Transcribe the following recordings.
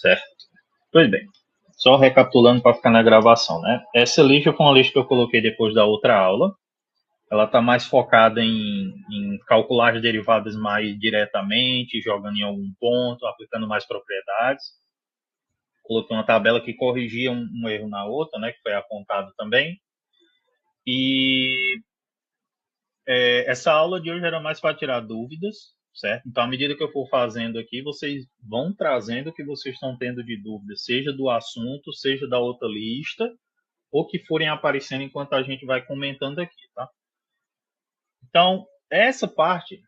Certo. Pois bem. Só recapitulando para ficar na gravação, né? Essa lista foi uma lista que eu coloquei depois da outra aula. Ela está mais focada em calcular as derivadas mais diretamente, jogando em algum ponto, aplicando mais propriedades. Coloquei uma tabela que corrigia um erro na outra, né, que foi apontado também. E essa aula de hoje era mais para tirar dúvidas, certo? Então, à medida que eu for fazendo aqui, vocês vão trazendo o que vocês estão tendo de dúvida, seja do assunto, seja da outra lista, ou que forem aparecendo enquanto a gente vai comentando aqui, tá? Então, essa parte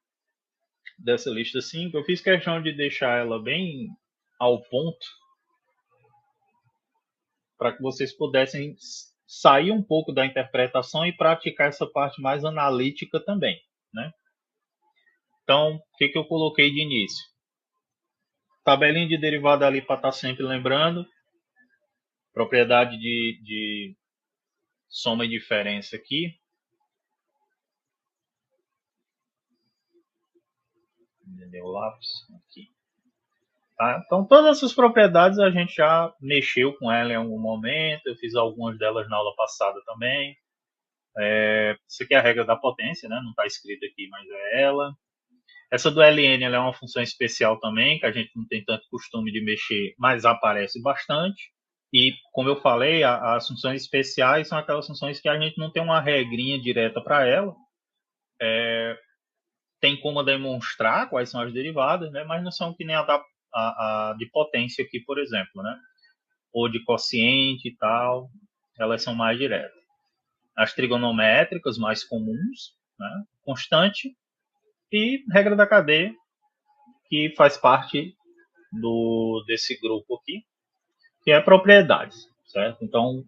dessa lista 5, eu fiz questão de deixar ela bem ao ponto para que vocês pudessem sair um pouco da interpretação e praticar essa parte mais analítica também, né? Então, o que eu coloquei de início? Tabelinha de derivada ali para estar sempre lembrando. Propriedade de soma e diferença aqui. Entendeu? Lápis aqui. Tá? Então, todas essas propriedades a gente já mexeu com ela em algum momento. Eu fiz algumas delas na aula passada também. Isso aqui é a regra da potência, né? Não está escrito aqui, mas é ela. Essa do ln ela é uma função especial também, que a gente não tem tanto costume de mexer, mas aparece bastante. E, como eu falei, as funções especiais são aquelas funções que a gente não tem uma regrinha direta para ela. Tem como demonstrar quais são as derivadas, né? Mas não são que nem a de potência aqui, por exemplo, né? Ou de quociente e tal. Elas são mais diretas. As trigonométricas mais comuns, né? Constante e regra da cadeia, que faz parte desse grupo aqui, que é propriedades, certo? Então,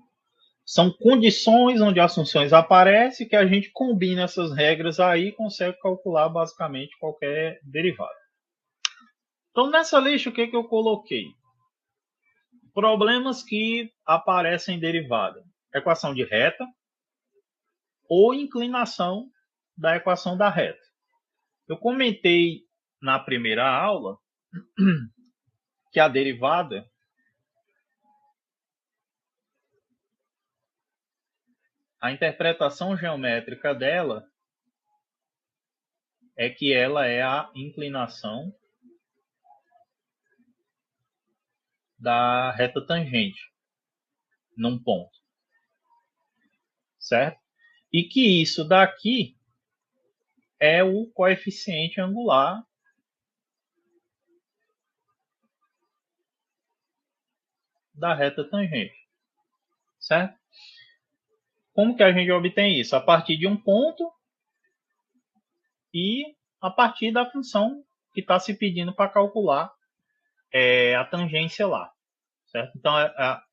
são condições onde as funções aparecem que a gente combina essas regras aí e consegue calcular basicamente qualquer derivada. Então, nessa lista, o que eu coloquei? Problemas que aparecem em derivada. Equação de reta ou inclinação da equação da reta. Eu comentei na primeira aula que a derivada a interpretação geométrica dela é que ela é a inclinação da reta tangente num ponto, certo? E que isso daqui é o coeficiente angular da reta tangente, certo? Como que a gente obtém isso? A partir de um ponto e a partir da função que está se pedindo para calcular a tangência lá, certo? Então,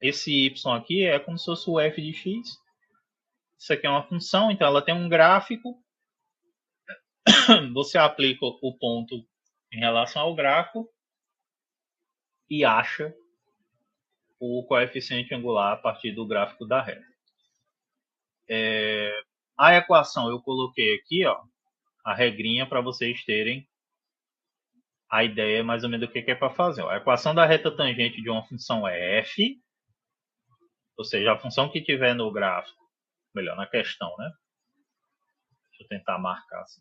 esse y aqui é como se fosse o f de x. Isso aqui é uma função, então ela tem um gráfico. Você aplica o ponto em relação ao gráfico e acha o coeficiente angular a partir do gráfico da reta. A equação eu coloquei aqui, ó, a regrinha para vocês terem a ideia mais ou menos do que é para fazer. A equação da reta tangente de uma função é f, ou seja, a função que tiver no gráfico, melhor, na questão, né? Deixa eu tentar marcar assim.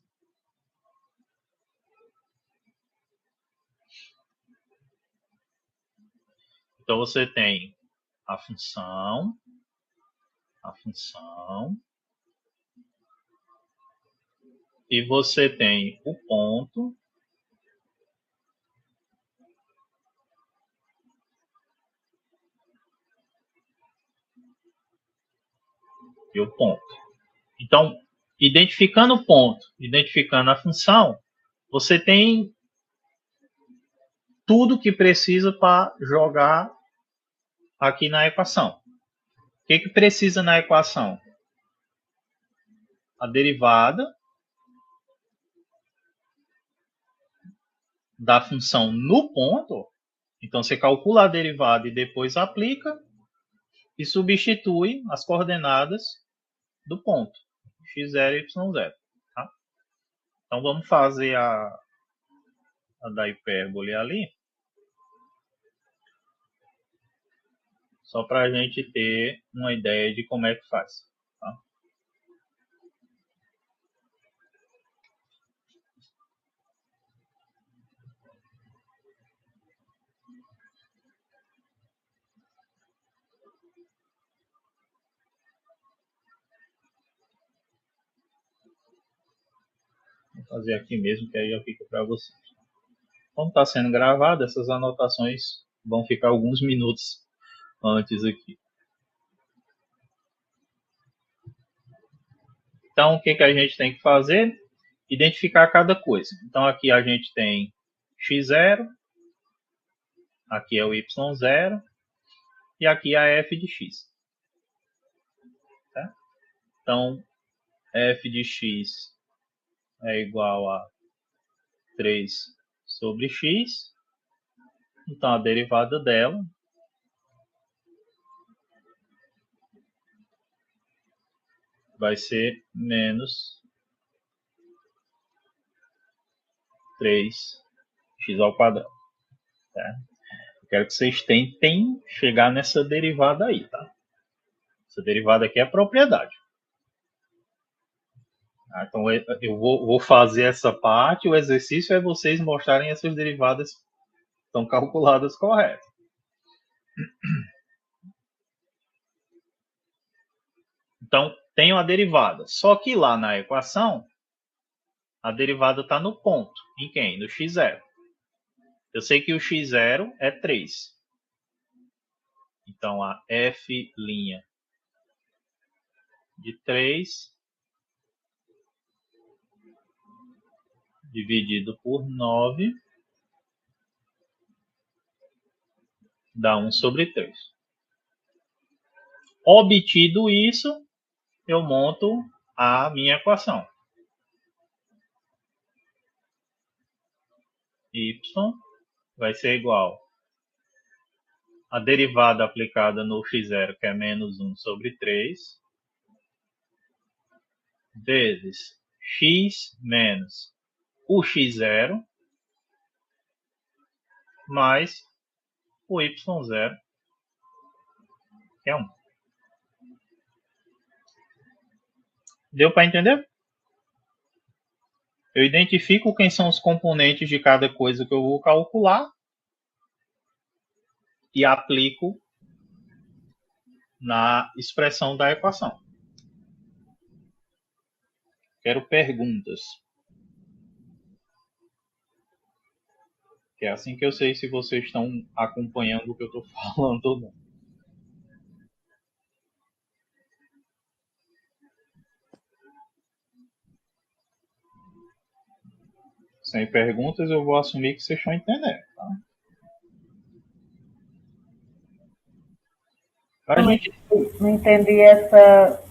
Então você tem a função, e você tem o ponto, e o ponto. Então, identificando o ponto, identificando a função, você tem tudo que precisa para jogar aqui na equação. O que precisa na equação? A derivada da função no ponto. Então, você calcula a derivada e depois aplica e substitui as coordenadas do ponto, x0 e y0. Tá? Então vamos fazer a da hipérbole ali, só para a gente ter uma ideia de como é que faz. Tá? Vou fazer aqui mesmo, que aí já fica para vocês. Como está sendo gravado, essas anotações vão ficar alguns minutos antes aqui. Então, o que, que a gente tem que fazer? Identificar cada coisa. Então, aqui a gente tem x0, aqui é o y0, e aqui a f de x. Tá? Então, f de x é igual a 3 sobre x. Então, a derivada dela vai ser menos 3x ao quadrado. Tá? Eu quero que vocês tentem chegar nessa derivada aí, tá? Essa derivada aqui é a propriedade. Tá? Então, eu vou fazer essa parte, o exercício é vocês mostrarem essas derivadas que estão calculadas corretas. Então, tenho a derivada. Só que lá na equação, a derivada está no ponto. Em quem? No x0. Eu sei que o x0 é 3. Então, a f' de 3 dividido por 9 dá 1 sobre 3. Obtido isso, eu monto a minha equação. Y vai ser igual a derivada aplicada no x0, que é menos 1 sobre 3, vezes x menos o x0 mais o y0, que é 1. Deu para entender? Eu identifico quem são os componentes de cada coisa que eu vou calcular e aplico na expressão da equação. Quero perguntas. Que é assim que eu sei se vocês estão acompanhando o que eu estou falando ou não. Sem perguntas, eu vou assumir que vocês estão entendendo. Tá? Não entendi essa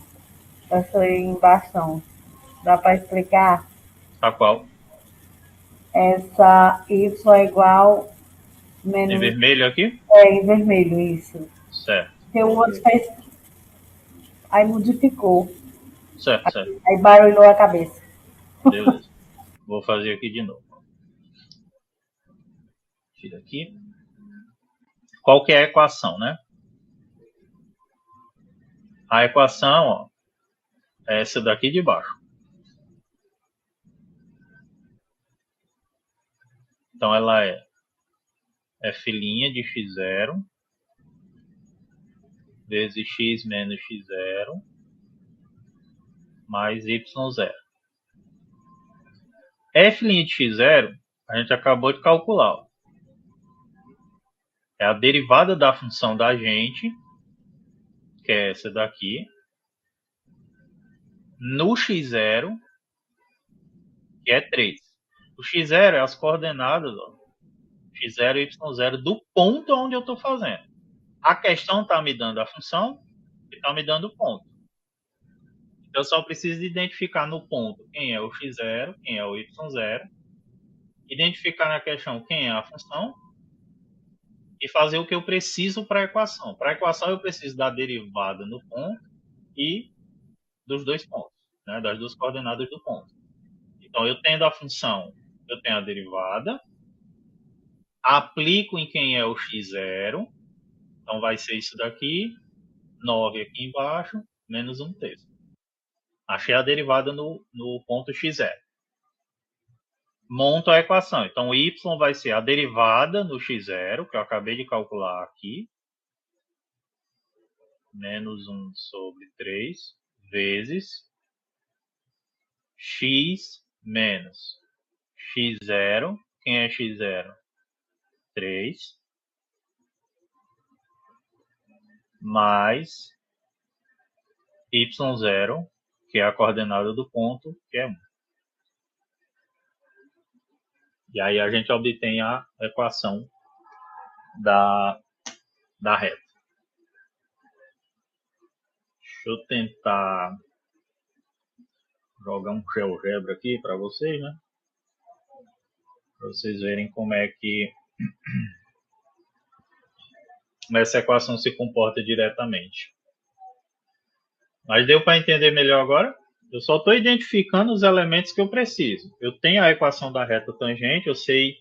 embaixo. Dá para explicar? A qual? Essa y é igual menos. Em vermelho aqui? É, em vermelho, isso. Certo. Porque o outro fez. Aí modificou. Certo, certo. Aí barulhou a cabeça. Beleza. Vou fazer aqui de novo. Tira aqui. Qual que é a equação, né? A equação, ó, é essa daqui de baixo. Então, ela é f' de x0 vezes x menos x0 mais y0. F' de x0, a gente acabou de calcular. Ó. É a derivada da função da gente, que é essa daqui, no x0, que é 3. O x0 é as coordenadas, ó, x0 e y0, do ponto onde eu estou fazendo. A questão está me dando a função e está me dando o ponto. Eu só preciso identificar no ponto quem é o x0, quem é o y0, identificar na questão quem é a função e fazer o que eu preciso para a equação. Para a equação eu preciso da derivada no ponto e dos dois pontos, né, das duas coordenadas do ponto. Então, eu tendo a função, eu tenho a derivada, aplico em quem é o x0, então vai ser isso daqui, 9 aqui embaixo, menos 1/3. Achei a derivada no ponto x0. Monto a equação. Então, y vai ser a derivada no x0, que eu acabei de calcular aqui, menos 1/3, vezes x menos x0. Quem é x0? 3. Mais y0, que é a coordenada do ponto, que é 1. E aí a gente obtém a equação da reta. Deixa eu tentar jogar um GeoGebra aqui para vocês, né? Para vocês verem como é que essa equação se comporta diretamente. Mas deu para entender melhor agora? Eu só estou identificando os elementos que eu preciso. Eu tenho a equação da reta tangente, eu sei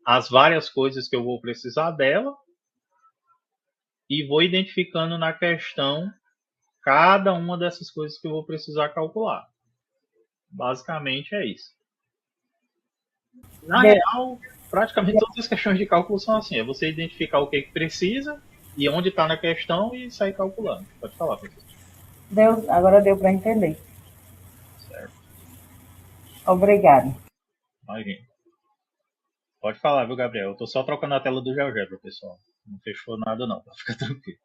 as várias coisas que eu vou precisar dela e vou identificando na questão cada uma dessas coisas que eu vou precisar calcular. Basicamente é isso. Na real, praticamente todas as questões de cálculo são assim. É você identificar o que precisa e onde está na questão e sair calculando. Pode falar, professor. Agora deu para entender. Certo. Obrigada. Imagina. Pode falar, viu, Gabriel? Eu estou só trocando a tela do GeoGebra, pessoal. Não fechou nada não, tá? Fica tranquilo.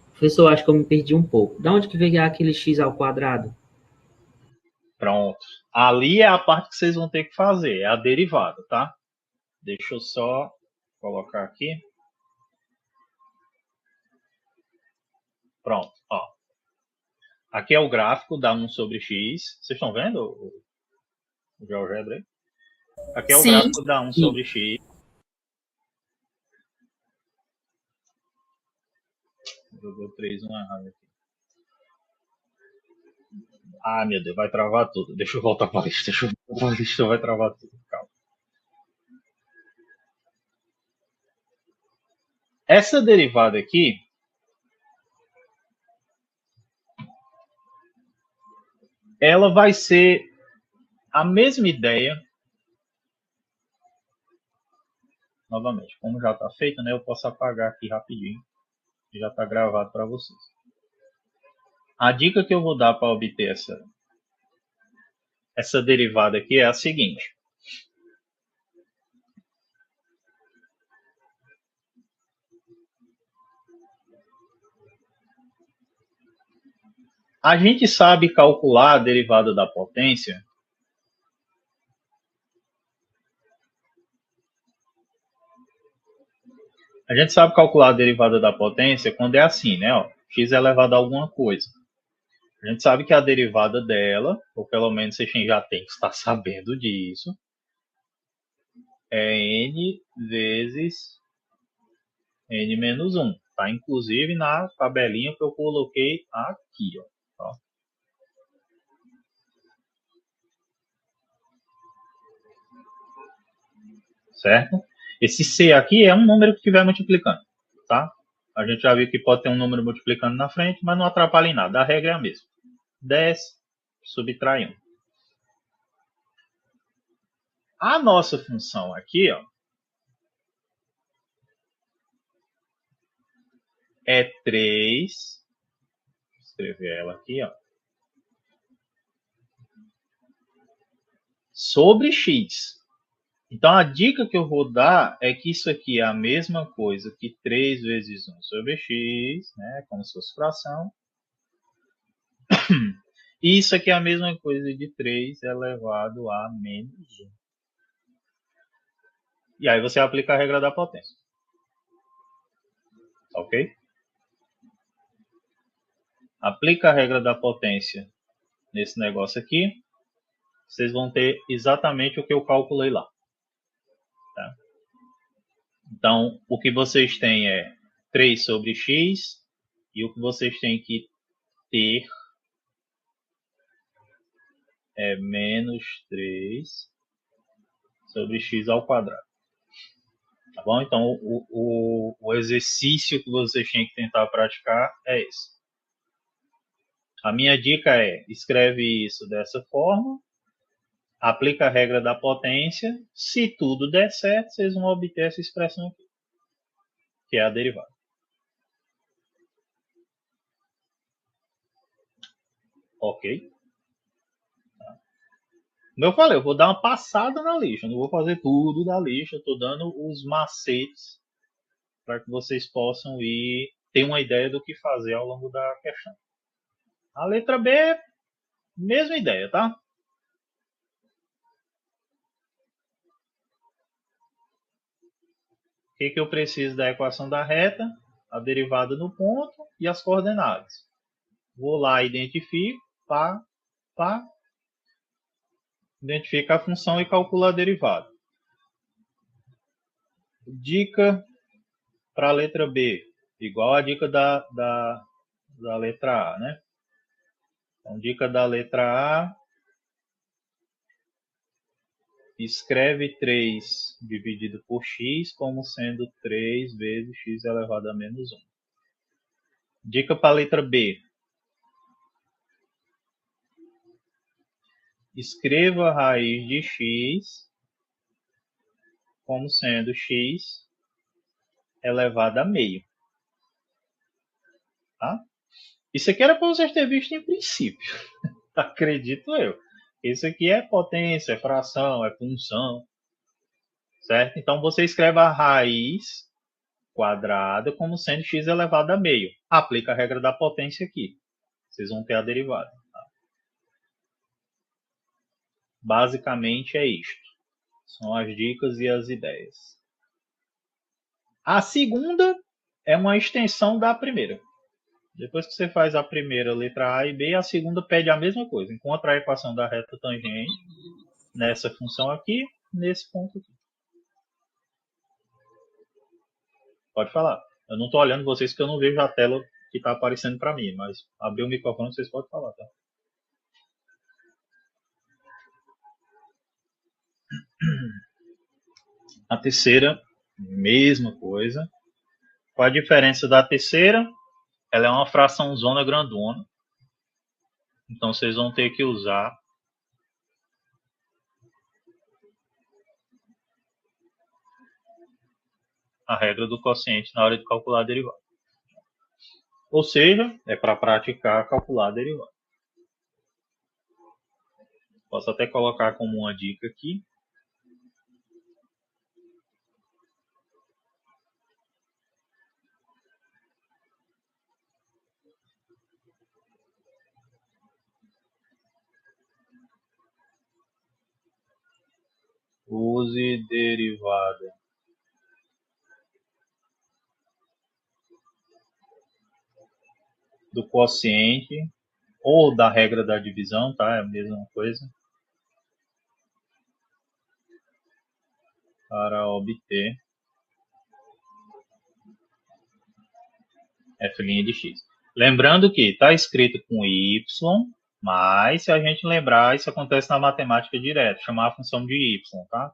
Professor, acho que eu me perdi um pouco. Da onde que veio aquele x ao quadrado? Pronto. Ali é a parte que vocês vão ter que fazer, é a derivada, tá? Deixa eu só colocar aqui. Pronto, ó. Aqui é o gráfico da 1 sobre x. Vocês estão vendo o GeoGebra aí? Aqui é o gráfico da 1 sobre x. Jogou 3, 1 errado aqui. Ah, meu Deus, vai travar tudo. Deixa eu voltar para a lista. Vai travar tudo. Calma. Essa derivada aqui, ela vai ser a mesma ideia. Novamente, como já está feito, né, eu posso apagar aqui rapidinho. Já está gravado para vocês. A dica que eu vou dar para obter essa derivada aqui é a seguinte. A gente sabe calcular a derivada da potência quando é assim, né? Ó, x é elevado a alguma coisa. A gente sabe que a derivada dela, ou pelo menos você já tem que estar sabendo disso, é n vezes n menos 1. Tá? Inclusive na tabelinha que eu coloquei aqui. Ó. Certo? Esse c aqui é um número que estiver multiplicando. Tá? A gente já viu que pode ter um número multiplicando na frente, mas não atrapalha em nada. A regra é a mesma. 10, subtrai 1. A nossa função aqui, ó, é 3, vou escrever ela aqui, ó, sobre x. Então, a dica que eu vou dar é que isso aqui é a mesma coisa que 3 vezes 1 sobre x, né, como se fosse fração. E isso aqui é a mesma coisa de 3 elevado a menos 1. E aí você aplica a regra da potência. Ok? Aplica a regra da potência nesse negócio aqui. Vocês vão ter exatamente o que eu calculei lá. Tá? Então, o que vocês têm é 3 sobre x. E o que vocês têm que ter é menos 3 sobre x ao quadrado. Tá bom? Então, o exercício que vocês têm que tentar praticar é esse. A minha dica é, escreve isso dessa forma, aplica a regra da potência, se tudo der certo, vocês vão obter essa expressão aqui, que é a derivada. Ok? Como eu falei, eu vou dar uma passada na lista, não vou fazer tudo da lista, estou dando os macetes para que vocês possam ir ter uma ideia do que fazer ao longo da questão. A letra B, mesma ideia, tá? O que eu preciso da equação da reta? A derivada no ponto e as coordenadas. Vou lá, identifico, identifica a função e calcula a derivada. Dica para a letra B, igual a dica da letra A, né? Então, dica da letra A, escreve 3 dividido por x como sendo 3 vezes x elevado a menos 1. Dica para a letra B, escreva a raiz de x como sendo x elevado a meio. Tá? Isso aqui era para vocês terem visto em princípio. Acredito eu. Isso aqui é potência, é fração, é função. Certo? Então, você escreve a raiz quadrada como sendo x elevado a meio. Aplica a regra da potência aqui. Vocês vão ter a derivada. Tá? Basicamente é isto. São as dicas e as ideias. A segunda é uma extensão da primeira. Depois que você faz a primeira, letra A e B, a segunda pede a mesma coisa. Encontra a equação da reta tangente nessa função aqui, nesse ponto aqui. Pode falar. Eu não estou olhando vocês porque eu não vejo a tela que está aparecendo para mim, mas abrir o microfone vocês podem falar, tá? A terceira, mesma coisa. Qual a diferença da terceira? Ela é uma fração zona grandona. Então, vocês vão ter que usar a regra do quociente na hora de calcular a derivada. Ou seja, é para praticar calcular a derivada. Posso até colocar como uma dica aqui. Use derivada do quociente ou da regra da divisão, tá? É a mesma coisa. Para obter f' de x. Lembrando que está escrito com y, mas se a gente lembrar, isso acontece na matemática direta, chamar a função de y, tá?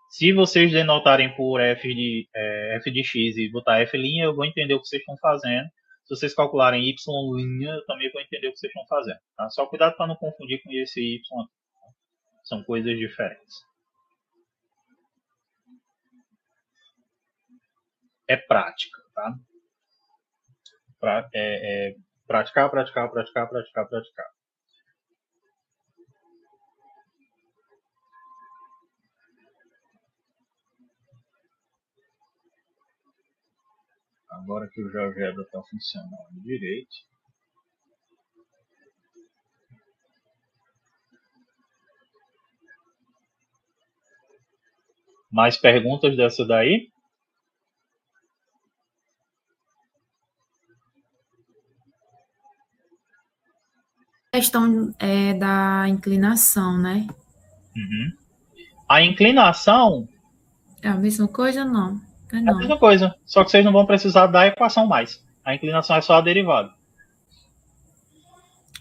Se vocês denotarem por f de x e botar f', eu vou entender o que vocês estão fazendo. Se vocês calcularem y', eu também vou entender o que vocês estão fazendo. Tá? Só cuidado para não confundir com esse y aqui. Tá? São coisas diferentes. É prática, tá? Praticar. Agora que o GeoGebra está funcionando direito. Mais perguntas dessa daí? Questão da inclinação, né? Uhum. A inclinação... É a mesma coisa ou não? É a mesma coisa, só que vocês não vão precisar da equação mais. A inclinação é só a derivada.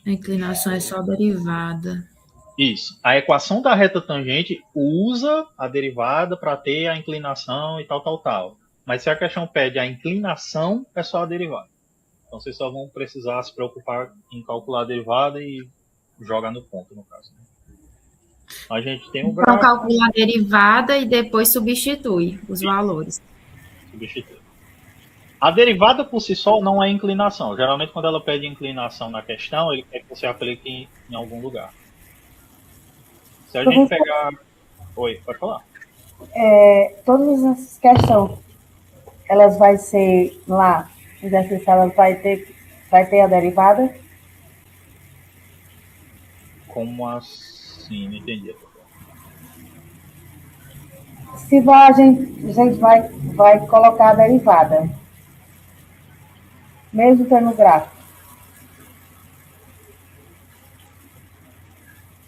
A inclinação é só a derivada. Isso. A equação da reta tangente usa a derivada para ter a inclinação e tal. Mas se a questão pede a inclinação, é só a derivada. Então vocês só vão precisar se preocupar em calcular a derivada e jogar no ponto, no caso. A gente tem um Então, gráfico. calcula a derivada e depois substitui os valores. Substitui. A derivada por si só não é inclinação. Geralmente, quando ela pede inclinação na questão, ele quer que você aplique em algum lugar. Se a gente pegar... Oi, pode falar. Todas essas questões, elas vai ser lá, no exercício, elas vai ter a derivada? Como assim? Não entendi. Se a gente vai colocar a derivada, mesmo tendo gráfico.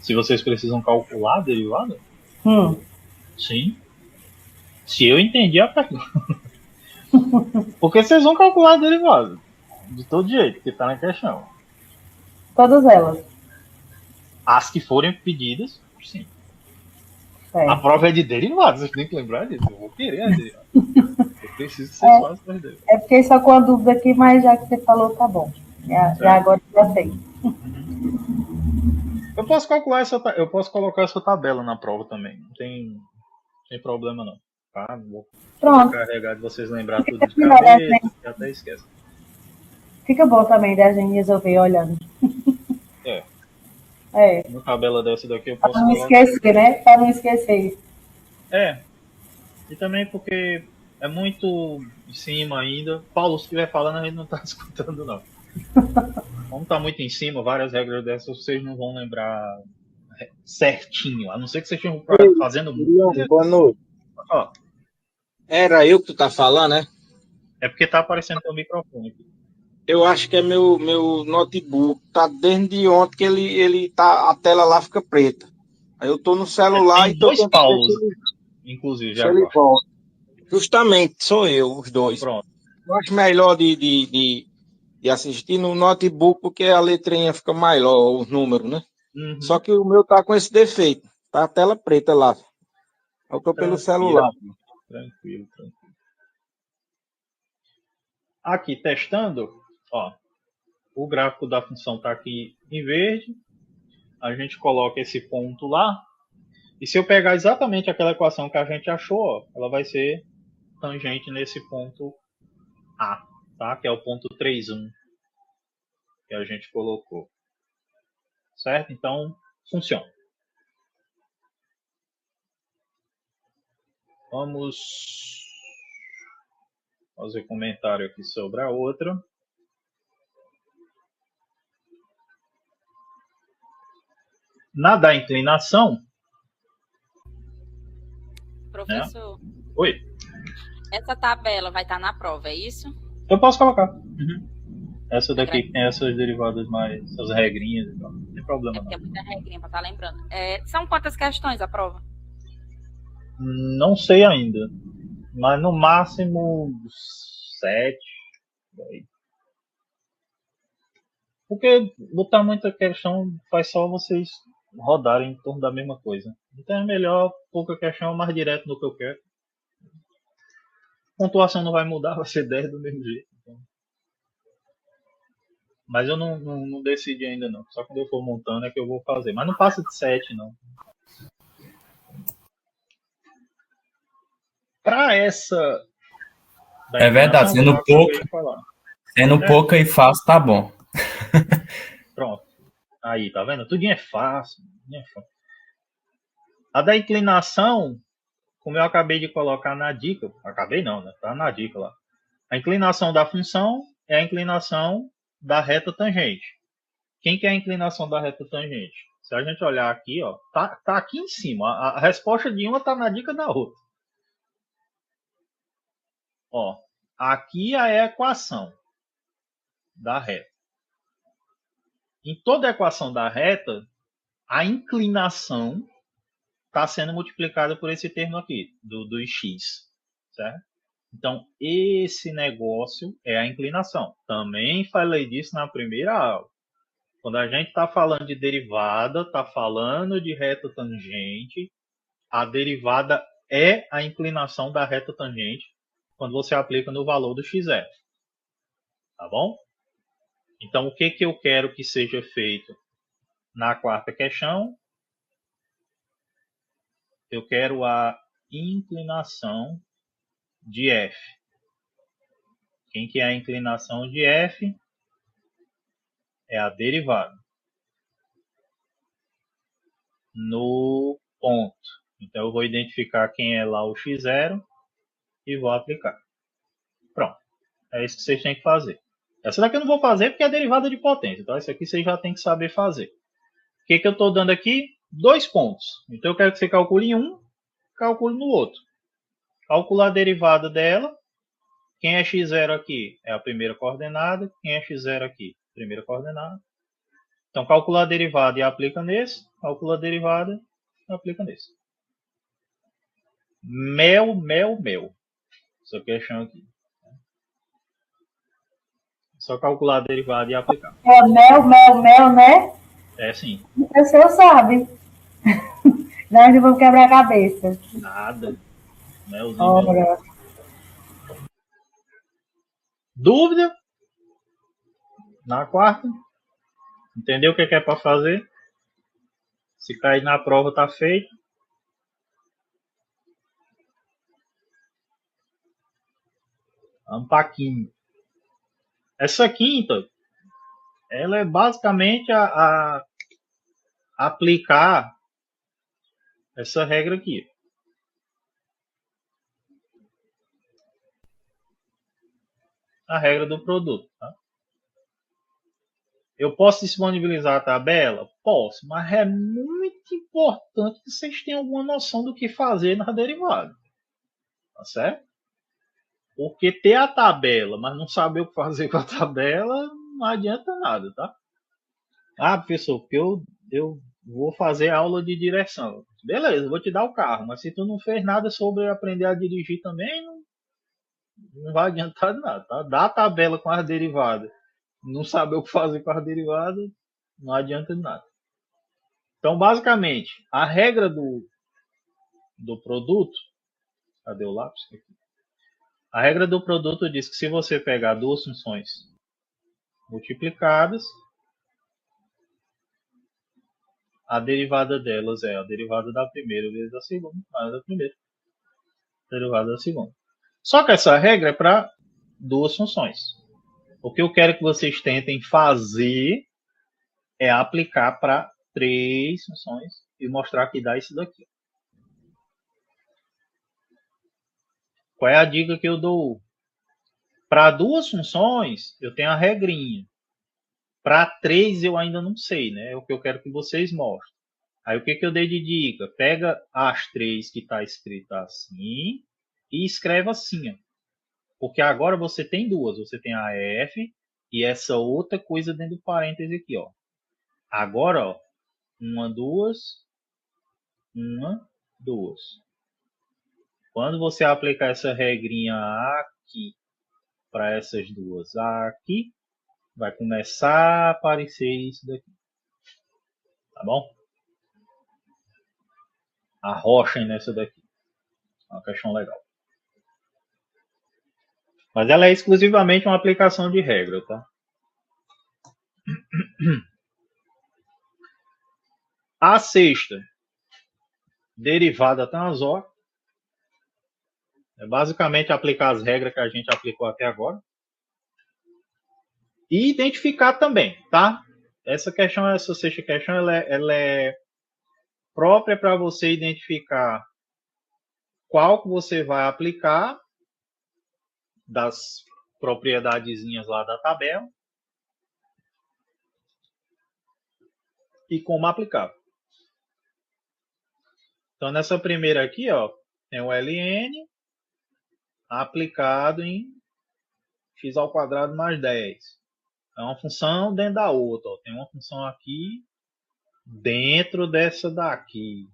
Se vocês precisam calcular a derivada? Sim. Se eu entendi a pergunta. Porque vocês vão calcular a derivada. De todo jeito, que está na questão. Todas elas. As que forem pedidas, sim. Certo. A prova é de derivadas, vocês têm que lembrar disso. Eu vou querer a derivada. Eu preciso que vocês façam as derivadas. É porque só com a dúvida aqui, mas já que você falou, tá bom. Já agora já sei. Eu posso calcular eu posso colocar essa tabela na prova também. Não tem problema não. Tá? Vou carregar de vocês lembrar tudo de cabeça, que até esquece. Fica bom também da gente resolver olhando. Uma tabela dessa daqui eu posso Para não esquecer, né? Para não esquecer. E também porque é muito em cima ainda. Paulo, se estiver falando, a gente não está escutando não. Como está muito em cima, várias regras dessas vocês não vão lembrar certinho. A não ser que vocês estejam fazendo muito. Boa noite. Ó, era eu que tu tá falando, né? É porque tá aparecendo teu microfone aqui. Eu acho que é meu notebook. Tá desde ontem que ele tá, a tela lá fica preta. Aí eu tô no celular e tô dois Paulos, inclusive, já agora. Justamente, sou eu, os dois. Pronto. Eu acho melhor de assistir no notebook, porque a letrinha fica maior, os números, né? Uhum. Só que o meu tá com esse defeito. Tá a tela preta lá. Eu tô pelo celular. Tranquilo. Aqui, testando, ó, o gráfico da função está aqui em verde. A gente coloca esse ponto lá. E se eu pegar exatamente aquela equação que a gente achou, ó, ela vai ser tangente nesse ponto A, tá? Que é o ponto 3,1 que a gente colocou. Certo? Então, funciona. Vamos fazer comentário aqui sobre a outra. Na da inclinação... Professor, Oi. essa tabela vai estar na prova, é isso? Eu posso colocar. Essa daqui tem essas derivadas mais, essas regrinhas e tal. Não tem problema não. Tem muita regrinha para estar lembrando. São quantas questões a prova? Não sei ainda. Mas no máximo 7. Porque botar muita questão faz só vocês rodarem em torno da mesma coisa. Então é melhor pouca questão, mais direto no que eu quero. A pontuação não vai mudar, vai ser 10 do mesmo jeito. Então. Mas eu não decidi ainda não. Só quando eu for montando é que eu vou fazer. Mas não passa de 7 não. Para essa... É verdade, sendo pouca e fácil, tá bom. Pronto. Aí, tá vendo? Tudinho é fácil. A da inclinação, como eu acabei de colocar na dica, acabei não, né? Tá na dica lá. A inclinação da função é a inclinação da reta tangente. Quem que é a inclinação da reta tangente? Se a gente olhar aqui, ó, tá aqui em cima. A resposta de uma tá na dica da outra. Ó, aqui é a equação da reta. Em toda a equação da reta, a inclinação está sendo multiplicada por esse termo aqui, do x, certo? Então, esse negócio é a inclinação. Também falei disso na primeira aula. Quando a gente está falando de derivada, está falando de reta tangente, a derivada é a inclinação da reta tangente quando você aplica no valor do x0. Tá bom? Então, o que, que eu quero que seja feito na quarta questão? Eu quero a inclinação de f. Quem que é a inclinação de f? É a derivada no ponto. Então, eu vou identificar quem é lá o x0 e vou aplicar. Pronto. É isso que vocês têm que fazer. Essa daqui eu não vou fazer porque é derivada de potência. Então, isso aqui vocês já têm que saber fazer. O que, que eu estou dando aqui? 2 pontos. Então, eu quero que você calcule em um, calcule no outro. Calcular a derivada dela. Quem é x0 aqui? É a primeira coordenada. Quem é x0 aqui? Primeira coordenada. Então, calcula a derivada e aplica nesse. Calcula a derivada e aplica nesse. Mel. Essa questão aqui. Só calcular a derivada e aplicar. É mel, né? É sim. O pessoal sabe. Nós não vamos quebrar a cabeça. Nada. Melzinho. Ora. Dúvida? Na quarta? Entendeu o que é para fazer? Se cair na prova, tá feito. Vamos para a quinta. Essa quinta, ela é basicamente a aplicar essa regra aqui. A regra do produto. Tá? Eu posso disponibilizar a tabela? Posso, mas é muito importante que vocês tenham alguma noção do que fazer na derivada. Tá certo? Porque ter a tabela, mas não saber o que fazer com a tabela, não adianta nada, tá? Ah, professor, porque eu vou fazer aula de direção. Beleza, vou te dar o carro, mas se tu não fez nada sobre aprender a dirigir também, não vai adiantar nada, tá? Dá a tabela com as derivadas, não saber o que fazer com as derivadas, não adianta nada. Então, basicamente, a regra do produto... Cadê o lápis? Aqui. A regra do produto diz que se você pegar duas funções multiplicadas, a derivada delas é a derivada da primeira vezes a segunda, mais a primeira derivada da segunda. Só que essa regra é para duas funções. O que eu quero que vocês tentem fazer é aplicar para 3 funções e mostrar que dá isso daqui. Qual é a dica que eu dou? Para 2 funções, eu tenho a regrinha. Para 3, eu ainda não sei, né? É o que eu quero que vocês mostrem. Aí, o que eu dei de dica? Pega as 3 que está escrita assim e escreve assim. Ó. Porque agora você tem 2. Você tem a F e essa outra coisa dentro do parêntese aqui. Ó. Agora, ó, 1, 2, 1, 2. Quando você aplicar essa regrinha aqui para essas duas aqui, vai começar a aparecer isso daqui. Tá bom? Arrochem nessa daqui. É uma questão legal. Mas ela é exclusivamente uma aplicação de regra, tá? A sexta, derivada tangensória. É basicamente aplicar as regras que a gente aplicou até agora. E identificar também, tá? Essa sexta questão, ela é própria para você identificar qual que você vai aplicar das propriedadezinhas lá da tabela e como aplicar. Então, nessa primeira aqui, ó, tem o ln aplicado em x² mais 10. É uma função dentro da outra. Ó. Tem uma função aqui dentro dessa daqui.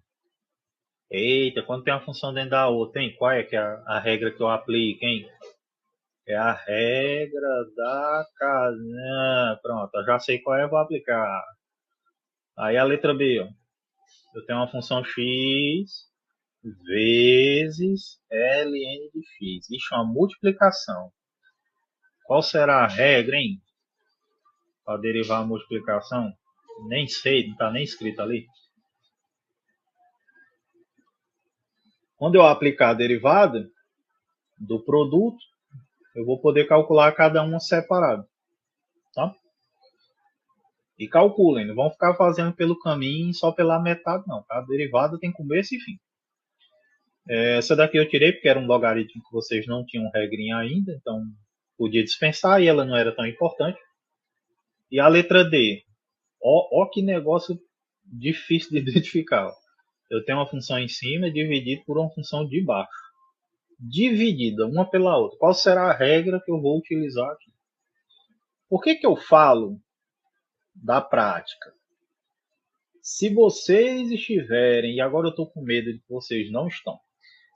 Eita, quando tem uma função dentro da outra, hein? Qual é que é a regra que eu aplico, hein? É a regra da casa. Pronto, eu já sei qual é, vou aplicar. Aí a letra B, ó. Eu tenho uma função x vezes ln de x. Isso é uma multiplicação. Qual será a regra, hein? Para derivar a multiplicação? Nem sei, não está nem escrito ali. Quando eu aplicar a derivada do produto, eu vou poder calcular cada uma separado. Tá? E calculem, não vão ficar fazendo pelo caminho só pela metade, não. Tá? A derivada tem começo e fim. Essa daqui eu tirei porque era um logaritmo que vocês não tinham regrinha ainda, então podia dispensar e ela não era tão importante. E a letra D. Ó que negócio difícil de identificar. Eu tenho uma função em cima dividida por uma função de baixo. Dividida uma pela outra. Qual será a regra que eu vou utilizar aqui? Por que eu falo da prática? Se vocês estiverem, e agora eu estou com medo de que vocês não estão,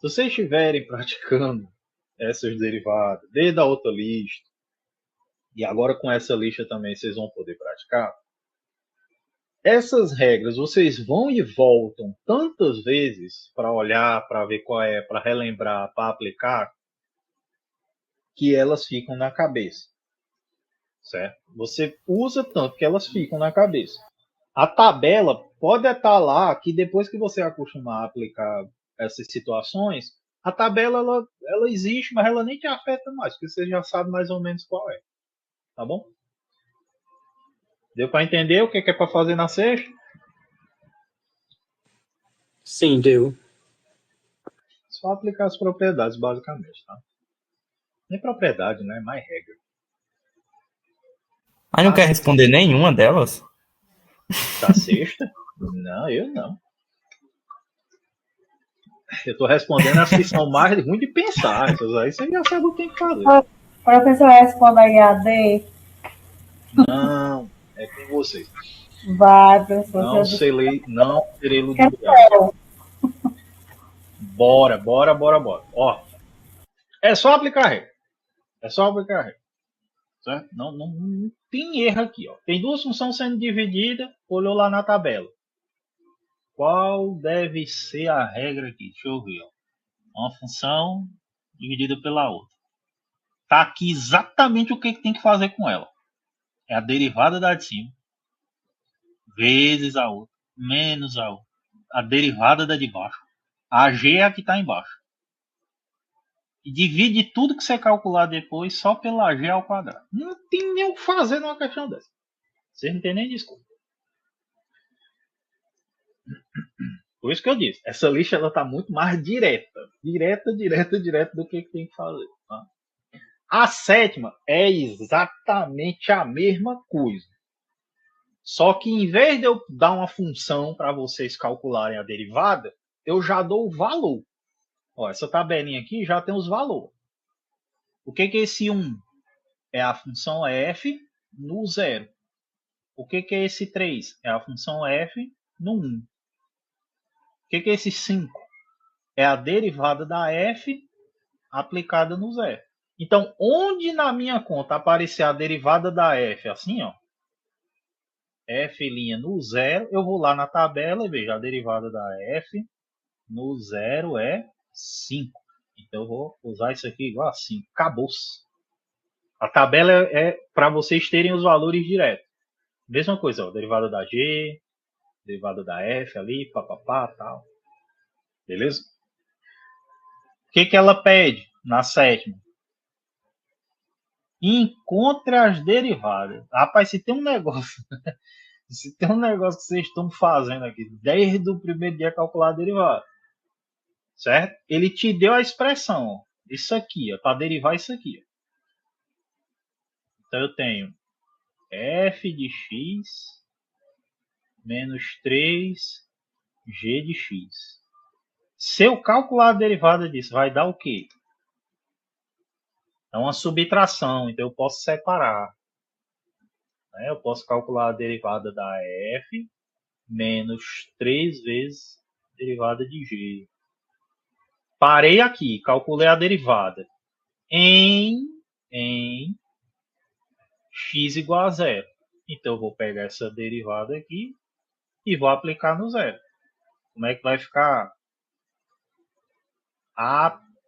se vocês estiverem praticando essas derivadas desde a outra lista, e agora com essa lista também vocês vão poder praticar, essas regras vocês vão e voltam tantas vezes para olhar, para ver qual é, para relembrar, para aplicar, que elas ficam na cabeça. Certo? Você usa tanto que elas ficam na cabeça. A tabela pode estar lá, que depois que você acostumar a aplicar essas situações, a tabela ela existe, mas ela nem te afeta mais, porque você já sabe mais ou menos qual é. Tá bom? Deu para entender o que é para fazer na sexta? Sim, deu. Só aplicar as propriedades, basicamente. Tá? Nem propriedade, né? Mais regra. Mas não quer responder nenhuma delas? Da sexta? Não, eu não. Eu estou respondendo as que são mais ruins de pensar. Essas aí você já sabe o que tem que fazer. Professor, responda aí a D. Não, é com vocês. Vai, professor. Não serei ludibriado. Bora. Ó, é só aplicar a regra. Certo? Não tem erro aqui. Ó. Tem duas funções sendo divididas, olhou lá na tabela. Qual deve ser a regra aqui? Deixa eu ver. Ó. Uma função dividida pela outra. Tá aqui exatamente o que tem que fazer com ela. É a derivada da de cima vezes a outra, menos a outra. A derivada da de baixo. A G é a que está embaixo. E divide tudo que você calcular depois só pela G ao quadrado. Não tem nem o que fazer numa questão dessa. Vocês não tem nem desculpa. Por isso que eu disse, essa lista ela está muito mais direta do que tem que fazer. Tá? A sétima é exatamente a mesma coisa. Só que em vez de eu dar uma função para vocês calcularem a derivada, eu já dou o valor. Ó, essa tabelinha aqui já tem os valores. O que é esse 1? É a função f no 0. O que é esse 3? É a função f no 1. O que é esse 5? É a derivada da f aplicada no 0. Então, onde na minha conta aparecer a derivada da f, assim, ó, f' no 0, eu vou lá na tabela e vejo a derivada da f no 0 é 5. Então, eu vou usar isso aqui igual a 5. Acabou-se. A tabela é para vocês terem os valores diretos. Mesma coisa, ó, derivada da g, derivada da f ali, papapá, tal. Beleza? O que ela pede na sétima? Encontre as derivadas. Rapaz, se tem um negócio que vocês estão fazendo aqui desde o primeiro dia calcular a derivada, certo? Ele te deu a expressão, ó, isso aqui, para derivar isso aqui. Ó. Então eu tenho f de x menos 3g de x. Se eu calcular a derivada disso, vai dar o quê? É uma subtração, então eu posso separar. Eu posso calcular a derivada da f menos 3 vezes a derivada de g. Parei aqui, calculei a derivada. Em em x igual a zero. Então, eu vou pegar essa derivada aqui e vou aplicar no zero. Como é que vai ficar? Aplicando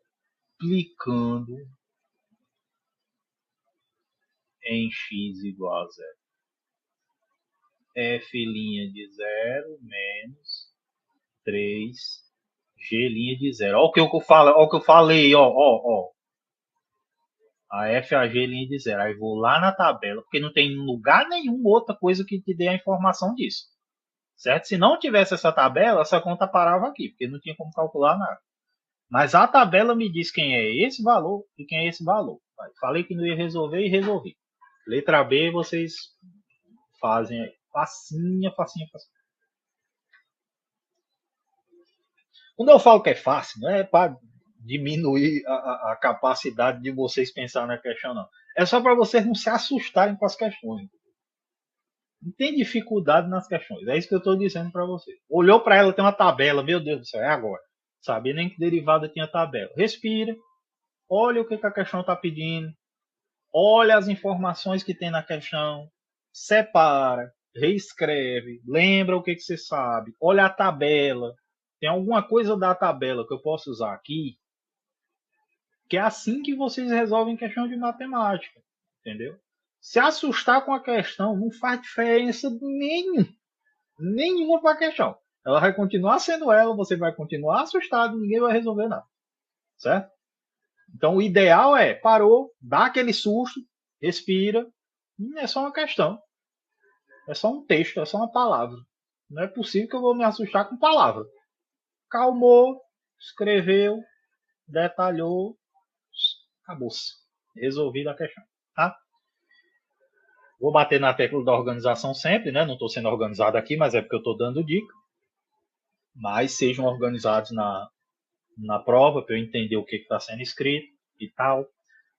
em x igual a zero. F' de 0 menos 3G' de 0. Olha o que eu falei, ó. A F é a G' de 0. Aí vou lá na tabela, porque não tem lugar nenhum outra coisa que te dê a informação disso. Certo? Se não tivesse essa tabela, essa conta parava aqui, porque não tinha como calcular nada. Mas a tabela me diz quem é esse valor e quem é esse valor. Falei que não ia resolver e resolvi. Letra B, vocês fazem aí. Facinha. Quando eu falo que é fácil, não é para diminuir a capacidade de vocês pensar na questão, não. É só para vocês não se assustarem com as questões. Não tem dificuldade nas questões. É isso que eu estou dizendo para vocês. Olhou para ela, tem uma tabela. Meu Deus do céu, é agora. Sabia nem que derivada tinha tabela. Respira. Olha o que a questão está pedindo. Olha as informações que tem na questão. Separa. Reescreve. Lembra o que você sabe. Olha a tabela. Tem alguma coisa da tabela que eu posso usar aqui? Que é assim que vocês resolvem questão de matemática. Entendeu? Se assustar com a questão não faz diferença nenhuma para a questão. Ela vai continuar sendo ela, você vai continuar assustado, ninguém vai resolver nada. Certo? Então o ideal é, parou, dá aquele susto, respira, é só uma questão. É só um texto, é só uma palavra. Não é possível que eu vou me assustar com palavra. Calmou, escreveu, detalhou, acabou-se. Resolvida a questão. Tá? Vou bater na tecla da organização sempre, né? Não estou sendo organizado aqui, mas é porque eu estou dando dica. Mas sejam organizados na prova, para eu entender o que está sendo escrito e tal.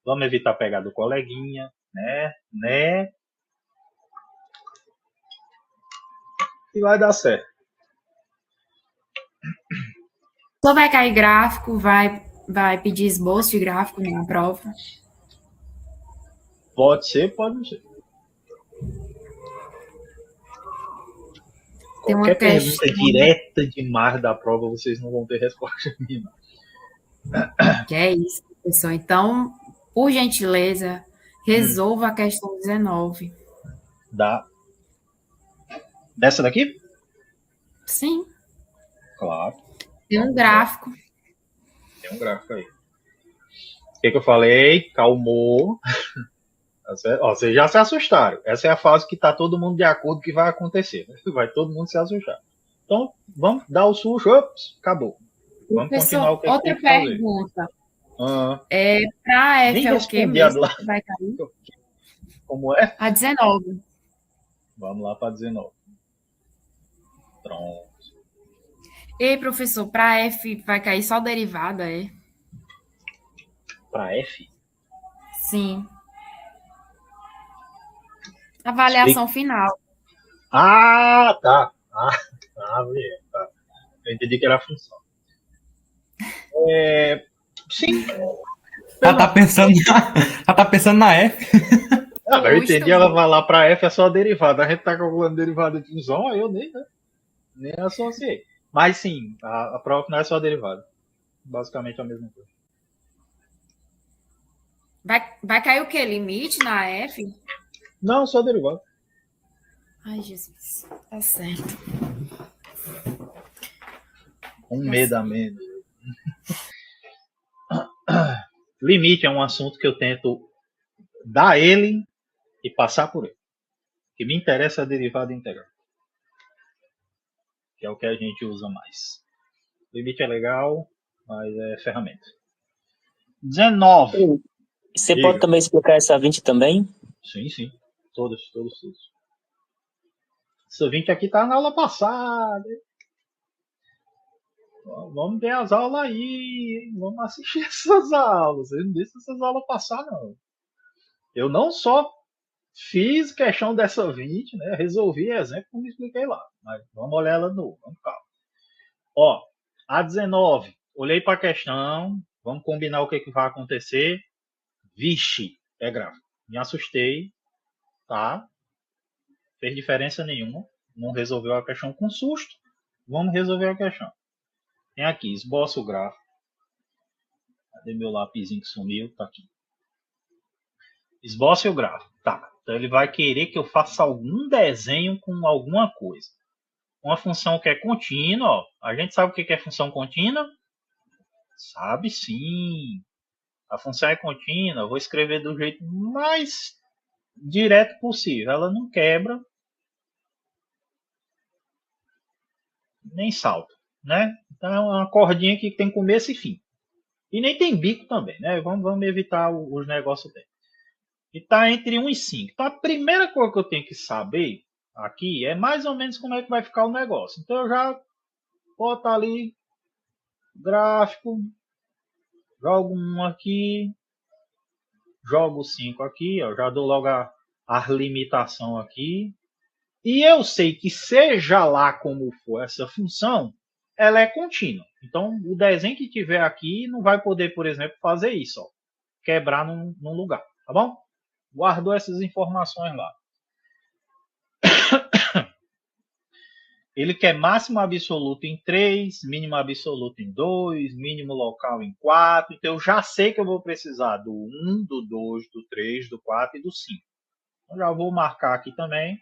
Vamos evitar pegar do coleguinha, né? E vai dar certo. Só vai cair gráfico, vai pedir esboço de gráfico na prova. Pode ser, pode não ser. Tem uma Qualquer questão pergunta direta demais da prova, vocês não vão ter resposta nenhuma. que é isso, pessoal. Então, por gentileza, resolva a questão 19. Dessa daqui? Sim. Claro. Tem um gráfico. Tem um gráfico aí. O que eu falei? Calmou. Ó, vocês já se assustaram. Essa é a fase que está todo mundo de acordo que vai acontecer. Vai todo mundo se assustar. Então, vamos dar o susto. Ops, acabou. Vamos continuar o que outra tem que fazer. pergunta. Para F é o que mesmo que vai cair? Como é? A 19. Vamos lá para 19. Pronto. Ei, professor, para F vai cair só derivada, é? Para F? Sim. Avaliação final. Ah, tá. Tá. Eu entendi que era a função. Sim. Ela tá pensando na F. Eu entendi, ela vai lá para F, é só a derivada. A gente tá calculando derivada de função, aí eu nem associei. Mas sim, a prova final é só a derivada. Basicamente a mesma coisa. Vai cair o quê? Limite na F? Não, só a derivada. Ai, Jesus. Tá certo. Com medo a menos. Limite é um assunto que eu tento dar ele e passar por ele. O que me interessa é a derivada integral. Que é o que a gente usa mais. Limite é legal, mas é ferramenta. 19. Você pode também explicar essa 20 também? Sim. Todas. Essa 20 aqui tá na aula passada. Vamos ver as aulas aí. Vamos assistir essas aulas. Eu não deixo essas aulas passar, não. Eu não só fiz questão dessa 20, né? Resolvi exemplo como expliquei lá. Mas vamos olhar ela de novo. Vamos calma. Ó, a 19. Olhei para a questão. Vamos combinar o que vai acontecer. Vixe, É gráfico. Me assustei, tá? Fez diferença nenhuma. Não resolveu a questão com susto. Vamos resolver a questão. Tem aqui, esboça o gráfico. Cadê meu lapisinho que sumiu? Tá aqui. Esboce o gráfico. Tá. Então ele vai querer que eu faça algum desenho com alguma coisa. Uma função que é contínua. Ó. A gente sabe o que é função contínua? Sabe sim. A função é contínua. Eu vou escrever do jeito mais direto possível. Ela não quebra nem salta, né? Então é uma cordinha que tem começo e fim. E nem tem bico também, né? Vamos evitar os negócios dele. E tá entre 1 e 5. Então a primeira coisa que eu tenho que saber aqui é mais ou menos como é que vai ficar o negócio. Então eu já boto ali gráfico, jogo 1 aqui, jogo 5 aqui, ó, já dou logo a limitação aqui. E eu sei que seja lá como for essa função, ela é contínua. Então, o desenho que tiver aqui não vai poder, por exemplo, fazer isso. Ó, quebrar num lugar. Tá bom? Guardou essas informações lá. Ele quer máximo absoluto em 3, mínimo absoluto em 2, mínimo local em 4. Então, eu já sei que eu vou precisar do 1, do 2, do 3, do 4 e do 5. Então, já vou marcar aqui também.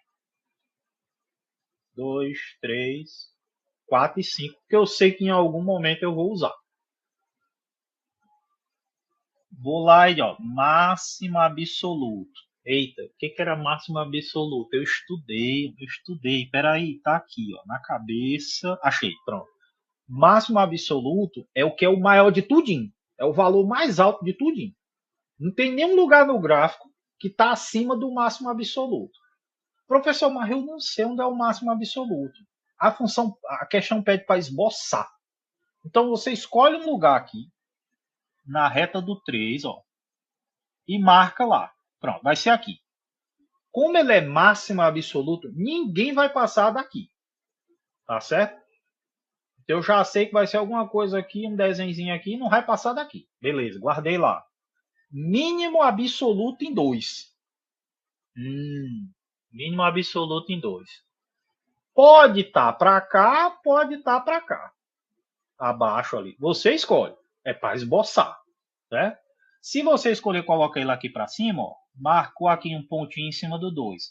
2, 3, 4 e 5, porque eu sei que em algum momento eu vou usar. Vou lá e ó, máximo absoluto. Eita, o que era máximo absoluto? Eu estudei. Peraí, tá aqui, ó, na cabeça. Achei, pronto. Máximo absoluto é o que é o maior de tudinho. É o valor mais alto de tudinho. Não tem nenhum lugar no gráfico que está acima do máximo absoluto. Professor, mas eu não sei onde é o máximo absoluto. A questão pede para esboçar. Então você escolhe um lugar aqui, na reta do 3, ó, e marca lá. Pronto, vai ser aqui. Como ele é máximo absoluto, ninguém vai passar daqui. Tá certo? Então eu já sei que vai ser alguma coisa aqui, um desenhozinho aqui, não vai passar daqui. Beleza, guardei lá. Mínimo absoluto em 2. Mínimo absoluto em 2. Pode estar para cá, pode estar para cá. Abaixo ali. Você escolhe. É para esboçar. Certo? Se você escolher colocar ele aqui para cima, ó, marcou aqui um pontinho em cima do 2.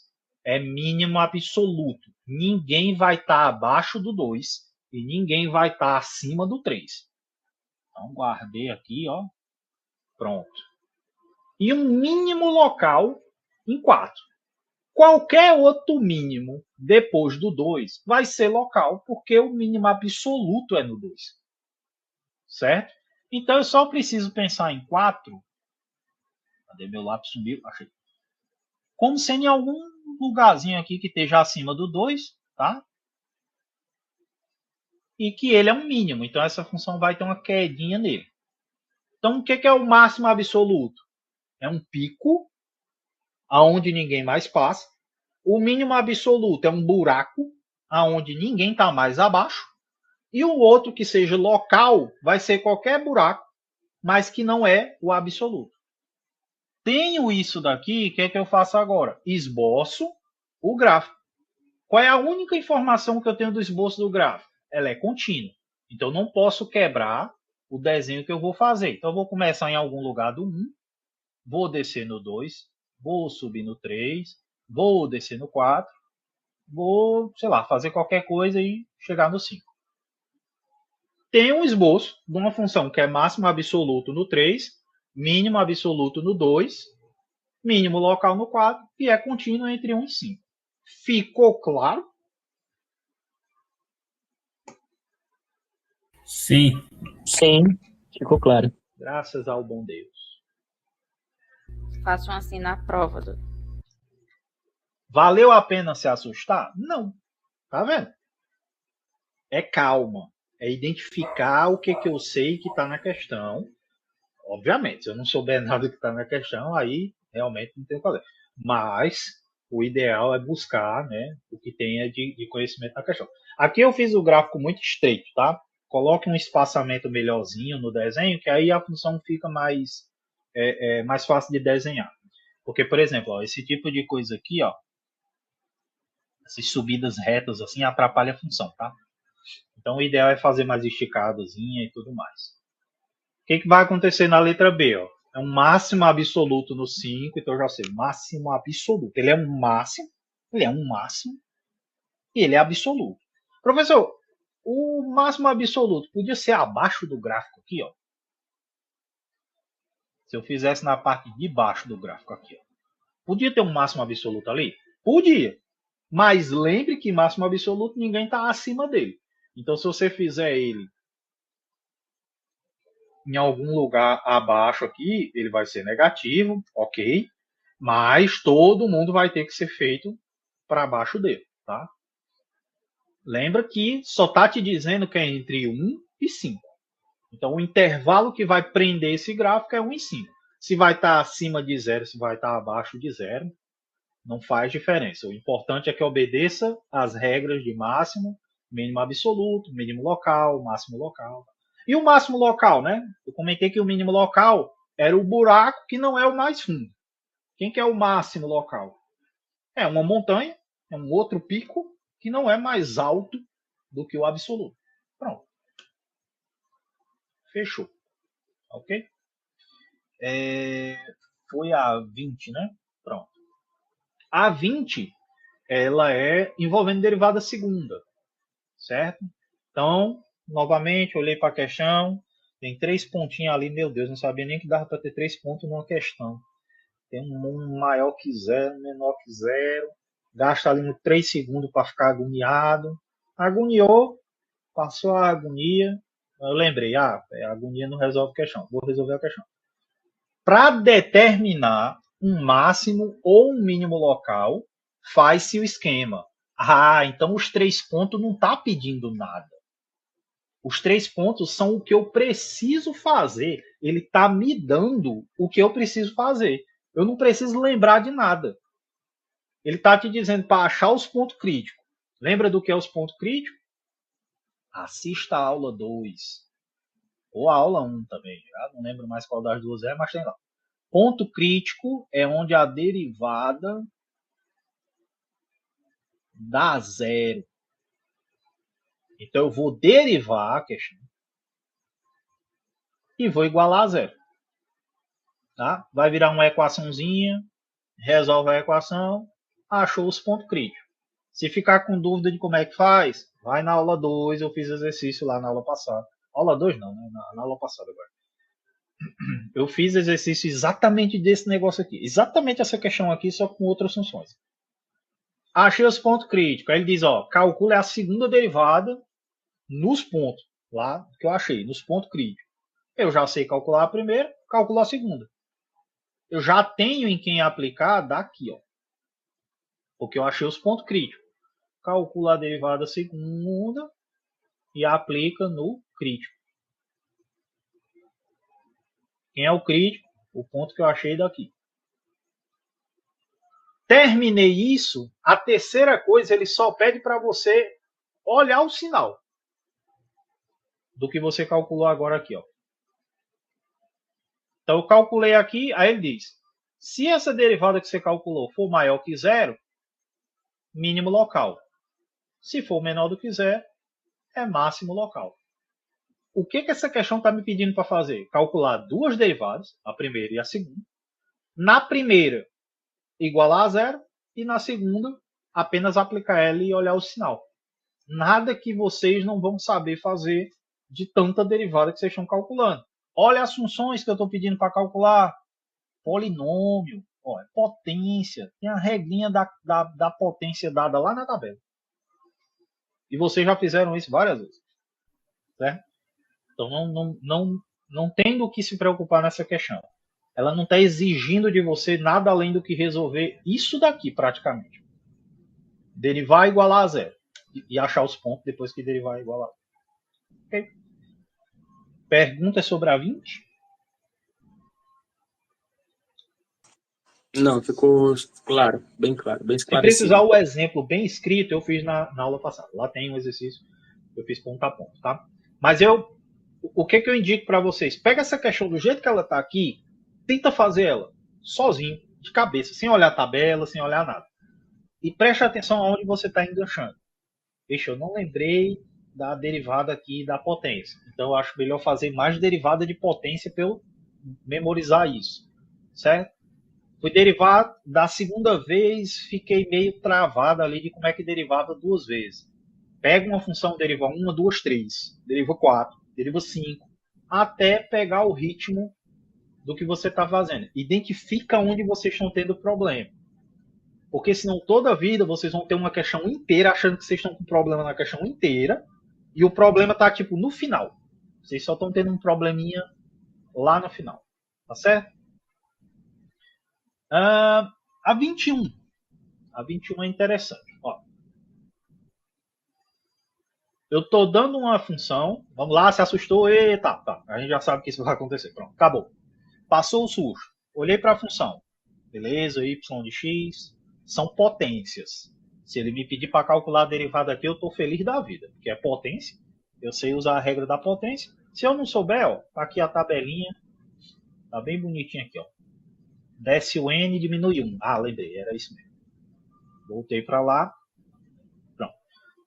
É mínimo absoluto. Ninguém vai estar abaixo do 2 e ninguém vai estar acima do 3. Então, guardei aqui, ó. Pronto. E um mínimo local em 4. Qualquer outro mínimo depois do 2 vai ser local, porque o mínimo absoluto é no 2. Certo? Então eu só preciso pensar em 4. Cadê meu lápis? Sumiu? Achei. Como sendo em algum lugarzinho aqui que esteja acima do 2, tá? E que ele é um mínimo. Então essa função vai ter uma quedinha nele. Então o que é o máximo absoluto? É um pico aonde ninguém mais passa. O mínimo absoluto é um buraco aonde ninguém está mais abaixo. E o outro que seja local vai ser qualquer buraco, mas que não é o absoluto. Tenho isso daqui, o que é que eu faço agora? Esboço o gráfico. Qual é a única informação que eu tenho do esboço do gráfico? Ela é contínua. Então não posso quebrar o desenho que eu vou fazer. Então eu vou começar em algum lugar do 1, vou descer no 2, vou subir no 3, vou descer no 4, vou, sei lá, fazer qualquer coisa e chegar no 5. Tem um esboço de uma função que é máximo absoluto no 3, mínimo absoluto no 2, mínimo local no 4 e é contínuo entre 1 e 5. Ficou claro? Sim. Sim, ficou claro. Graças ao bom Deus. Façam assim na prova. Valeu a pena se assustar? Não. Tá vendo? É calma. É identificar o que eu sei que está na questão. Obviamente, se eu não souber nada que está na questão, aí realmente não tem o que fazer. Mas o ideal é buscar, né, o que tenha de conhecimento na questão. Aqui eu fiz o gráfico muito estreito, tá? Coloque um espaçamento melhorzinho no desenho, que aí a função fica mais fácil de desenhar. Porque, por exemplo, ó, esse tipo de coisa aqui, ó, essas subidas retas assim, atrapalha a função, tá? Então, o ideal é fazer mais esticadazinha e tudo mais. O que vai acontecer na letra B? Ó? É um máximo absoluto no 5, então eu já sei, máximo absoluto. Ele é um máximo e ele é absoluto. Professor, o máximo absoluto podia ser abaixo do gráfico aqui, ó. Se eu fizesse na parte de baixo do gráfico aqui, ó. Podia ter um máximo absoluto ali? Podia. Mas lembre que máximo absoluto ninguém está acima dele. Então, se você fizer ele em algum lugar abaixo aqui, ele vai ser negativo, ok? Mas todo mundo vai ter que ser feito para baixo dele, tá? Lembra que só está te dizendo que é entre 1 e 5. Então, o intervalo que vai prender esse gráfico é 1 e 5. Se vai estar acima de 0, se vai estar abaixo de 0, não faz diferença. O importante é que obedeça às regras de máximo, mínimo absoluto, mínimo local, máximo local. E o máximo local, né? Eu comentei que o mínimo local era o buraco que não é o mais fundo. Quem que é o máximo local? É uma montanha, é um outro pico que não é mais alto do que o absoluto. Pronto. Fechou. Ok? Foi a 20, né? Pronto. A 20, ela é envolvendo derivada segunda. Certo? Então, novamente, olhei para a questão. Tem 3 pontinhos ali. Meu Deus, não sabia nem que dava para ter 3 pontos numa questão. Tem um maior que 0, menor que 0. Gasta ali uns 3 segundos para ficar agoniado. Agoniou, passou a agonia. Eu lembrei, a agonia não resolve a questão. Vou resolver a questão. Para determinar um máximo ou um mínimo local, faz-se o esquema. Então os 3 pontos não está pedindo nada. Os 3 pontos são o que eu preciso fazer. Ele está me dando o que eu preciso fazer. Eu não preciso lembrar de nada. Ele está te dizendo para achar os pontos críticos. Lembra do que é os pontos críticos? Assista a aula 2. Ou a aula 1 também. Já não lembro mais qual das duas é, mas tem lá. Ponto crítico é onde a derivada dá 0. Então eu vou derivar a questão e vou igualar a 0. Tá? Vai virar uma equaçãozinha, resolve a equação, achou os pontos críticos. Se ficar com dúvida de como é que faz, vai na aula 2, eu fiz exercício lá na aula passada. Aula 2 não, né? Na aula passada agora. Eu fiz exercício exatamente desse negócio aqui. Exatamente essa questão aqui, só com outras funções. Achei os pontos críticos. Aí ele diz, ó, calcule a segunda derivada nos pontos. Lá que eu achei, nos pontos críticos. Eu já sei calcular a primeira, calcular a segunda. Eu já tenho em quem aplicar daqui, ó. Porque eu achei os pontos críticos. Calcula a derivada segunda e aplica no crítico. Quem é o crítico? O ponto que eu achei daqui. Terminei isso. A terceira coisa, ele só pede para você olhar o sinal do que você calculou agora aqui, ó. Então eu calculei aqui, aí ele diz, se essa derivada que você calculou for maior que 0, mínimo local. Se for menor do que 0, é máximo local. O que essa questão está me pedindo para fazer? Calcular duas derivadas, a primeira e a segunda. Na primeira, igualar a 0, e na segunda, apenas aplicar ela e olhar o sinal. Nada que vocês não vão saber fazer de tanta derivada que vocês estão calculando. Olha as funções que eu estou pedindo para calcular. Polinômio, ó, potência. Tem a regrinha da potência dada lá na tabela. E vocês já fizeram isso várias vezes. Certo? Então não tem do que se preocupar nessa questão. Ela não está exigindo de você nada além do que resolver isso daqui praticamente. Derivar e igualar a 0. E achar os pontos depois que derivar e igualar. Ok? Perguntas sobre a 20? Não, ficou claro, bem esclarecido. Se precisar o exemplo bem escrito, eu fiz na aula passada. Lá tem um exercício, eu fiz ponto a ponto, tá? Mas o que eu indico para vocês? Pega essa questão do jeito que ela está aqui, tenta fazer ela sozinho, de cabeça, sem olhar a tabela, sem olhar nada. E preste atenção aonde você está enganchando. Vixe, eu não lembrei da derivada aqui da potência. Então eu acho melhor fazer mais derivada de potência para eu memorizar isso. Certo? Fui derivar da segunda vez, fiquei meio travado ali de como é que derivava 2 vezes. Pega uma função, deriva 1, 2, 3, deriva 4, deriva 5, até pegar o ritmo do que você está fazendo. Identifica onde vocês estão tendo problema. Porque senão toda vida vocês vão ter uma questão inteira achando que vocês estão com problema na questão inteira e o problema está tipo no final. Vocês só estão tendo um probleminha lá no final. Tá certo? A 21. A 21 é interessante. Ó. Eu estou dando uma função. Vamos lá, se assustou. Eita, tá. A gente já sabe que isso vai acontecer. Pronto, acabou. Passou o susto. Olhei para a função. Beleza, y de x são potências. Se ele me pedir para calcular a derivada aqui, eu estou feliz da vida. Porque é potência. Eu sei usar a regra da potência. Se eu não souber, ó, tá aqui a tabelinha. Tá bem bonitinha aqui, ó. Desce o n e diminui 1. Ah, lembrei, era isso mesmo. Voltei para lá. Pronto.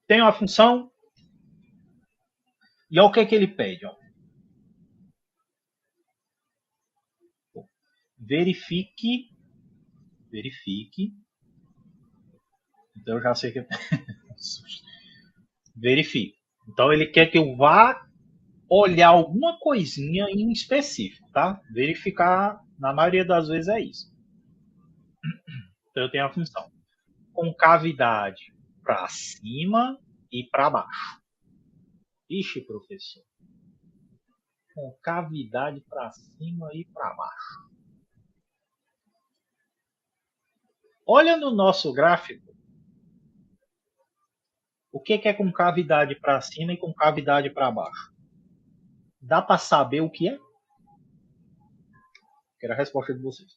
Tenho a função. E olha o que ele pede. Ó. Verifique. Então eu já sei que... Verifique. Então ele quer que eu vá olhar alguma coisinha em específico, tá? Verificar, na maioria das vezes, é isso. Então eu tenho a função concavidade para cima e para baixo. Ixi, professor. Concavidade para cima e para baixo. Olha no nosso gráfico. O que é concavidade para cima e concavidade para baixo? Dá para saber o que é? Quero a resposta de vocês.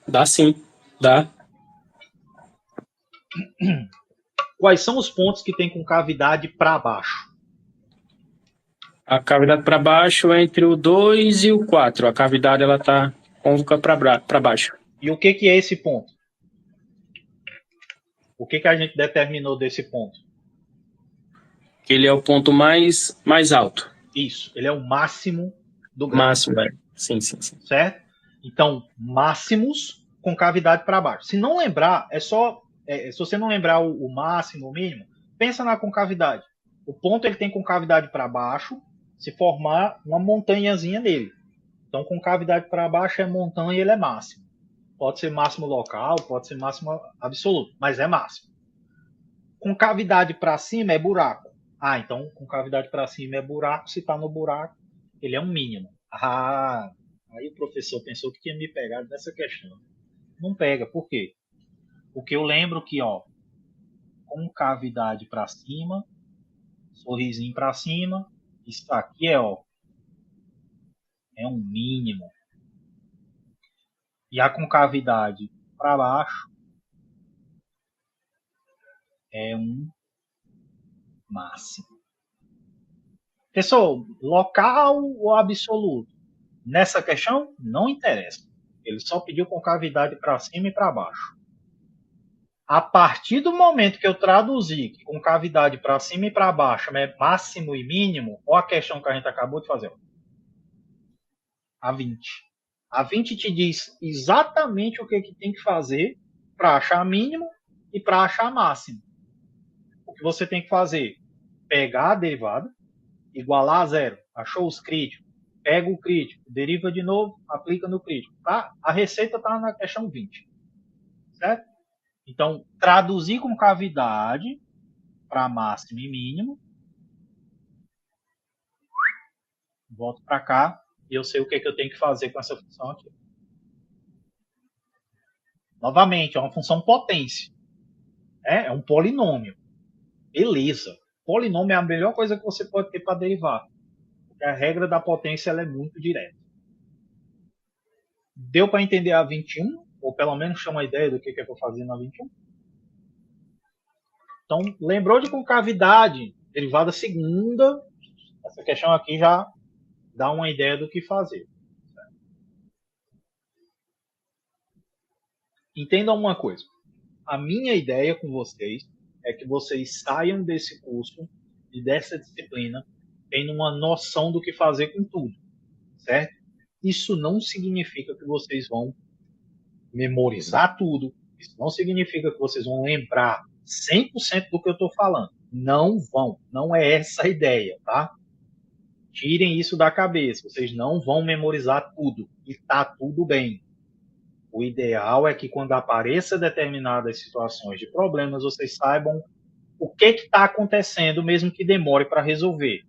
Dá sim, dá. Quais são os pontos que tem concavidade para baixo? A cavidade para baixo é entre o 2 e o 4. A cavidade ela está côncava para baixo. E o que é esse ponto? O que a gente determinou desse ponto? Que ele é o ponto mais alto. Isso, ele é o máximo do gráfico. Máximo, é. Sim. Certo? Então, máximos com cavidade para baixo. Se não lembrar, se você não lembrar o máximo, o mínimo, pensa na concavidade. O ponto ele tem concavidade para baixo, se formar uma montanhazinha nele. Então, concavidade para baixo é montanha e ele é máximo. Pode ser máximo local, pode ser máximo absoluto, mas é máximo. Concavidade para cima é buraco. Ah, então concavidade para cima é buraco. Se está no buraco, ele é um mínimo. Ah, aí o professor pensou que tinha me pegado nessa questão. Não pega, por quê? Porque eu lembro que, ó, concavidade para cima, sorrisinho para cima, isso aqui é um mínimo. E a concavidade para baixo é um máximo. Pessoal, local ou absoluto? Nessa questão, não interessa. Ele só pediu concavidade para cima e para baixo. A partir do momento que eu traduzi que concavidade para cima e para baixo é máximo e mínimo, olha a questão que a gente acabou de fazer. A 20. A 20 te diz exatamente o que tem que fazer para achar mínimo e para achar máximo. O que você tem que fazer? Pegar a derivada, igualar a zero. Achou os críticos? Pega o crítico, deriva de novo, aplica no crítico. Tá? A receita está na questão 20. Certo? Então, traduzir concavidade para máximo e mínimo. Volto para cá. E eu sei o que eu tenho que fazer com essa função aqui. Novamente, é uma função potência. É um polinômio. Beleza. Polinômio é a melhor coisa que você pode ter para derivar. Porque a regra da potência ela é muito direta. Deu para entender a 21? Ou pelo menos ter uma ideia do que eu vou fazer na 21? Então, lembrou de concavidade, derivada segunda. Essa questão aqui já dá uma ideia do que fazer. Entendam uma coisa. A minha ideia com vocês é que vocês saiam desse curso e dessa disciplina tendo uma noção do que fazer com tudo, certo? Isso não significa que vocês vão memorizar tudo. Isso não significa que vocês vão lembrar 100% do que eu estou falando. Não vão. Não é essa a ideia, tá? Tirem isso da cabeça. Vocês não vão memorizar tudo. E tá tudo bem. O ideal é que quando apareça determinadas situações de problemas, vocês saibam o que está acontecendo, mesmo que demore para resolver.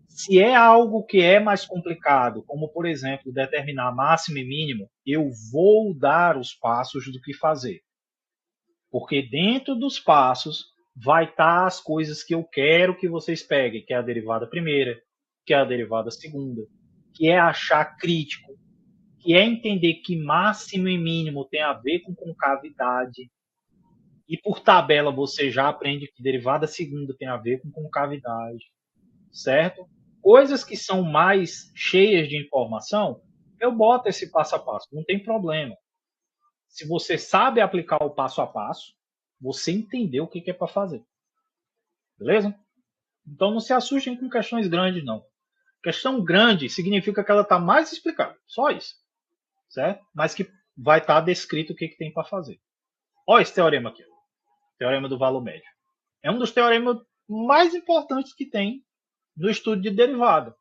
Se é algo que é mais complicado, como, por exemplo, determinar máximo e mínimo, eu vou dar os passos do que fazer. Porque dentro dos passos vai estar as coisas que eu quero que vocês peguem, que é a derivada primeira, que é a derivada segunda, que é achar crítico, que é entender que máximo e mínimo tem a ver com concavidade. E por tabela você já aprende que derivada segunda tem a ver com concavidade, certo? Coisas que são mais cheias de informação, eu boto esse passo a passo, não tem problema. Se você sabe aplicar o passo a passo, você entendeu o que é para fazer. Beleza? Então não se assustem com questões grandes, não. Questão grande significa que ela está mais explicada. Só isso. Certo? Mas que vai estar descrito o que tem para fazer. Olha esse teorema aqui. Teorema do valor médio. É um dos teoremas mais importantes que tem no estudo de derivada.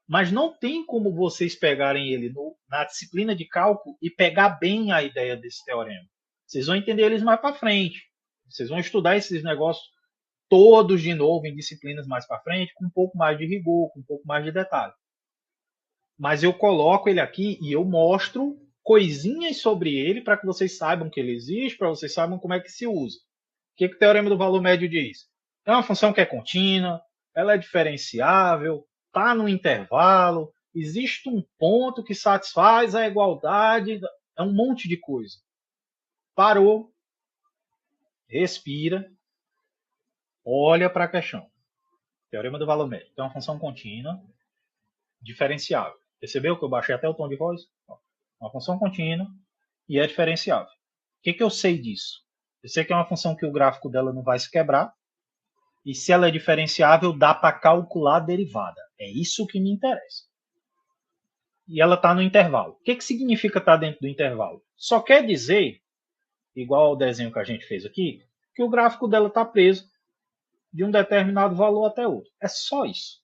Mas não tem como vocês pegarem ele na disciplina de cálculo e pegar bem a ideia desse teorema. Vocês vão entender eles mais para frente. Vocês vão estudar esses negócios todos de novo em disciplinas mais para frente, com um pouco mais de rigor, com um pouco mais de detalhe. Mas eu coloco ele aqui e eu mostro coisinhas sobre ele para que vocês saibam que ele existe, para vocês saibam como é que se usa. O que o teorema do valor médio diz? É uma função que é contínua, ela é diferenciável, está no intervalo, existe um ponto que satisfaz a igualdade, é um monte de coisa. Parou, respira, olha para a questão. Teorema do valor médio. Então, é uma função contínua, diferenciável. Percebeu que eu baixei até o tom de voz? Uma função contínua e é diferenciável. O que eu sei disso? Eu sei que é uma função que o gráfico dela não vai se quebrar. E se ela é diferenciável, dá para calcular a derivada. É isso que me interessa. E ela está no intervalo. O que significa estar dentro do intervalo? Só quer dizer, igual ao desenho que a gente fez aqui, que o gráfico dela está preso de um determinado valor até outro. É só isso.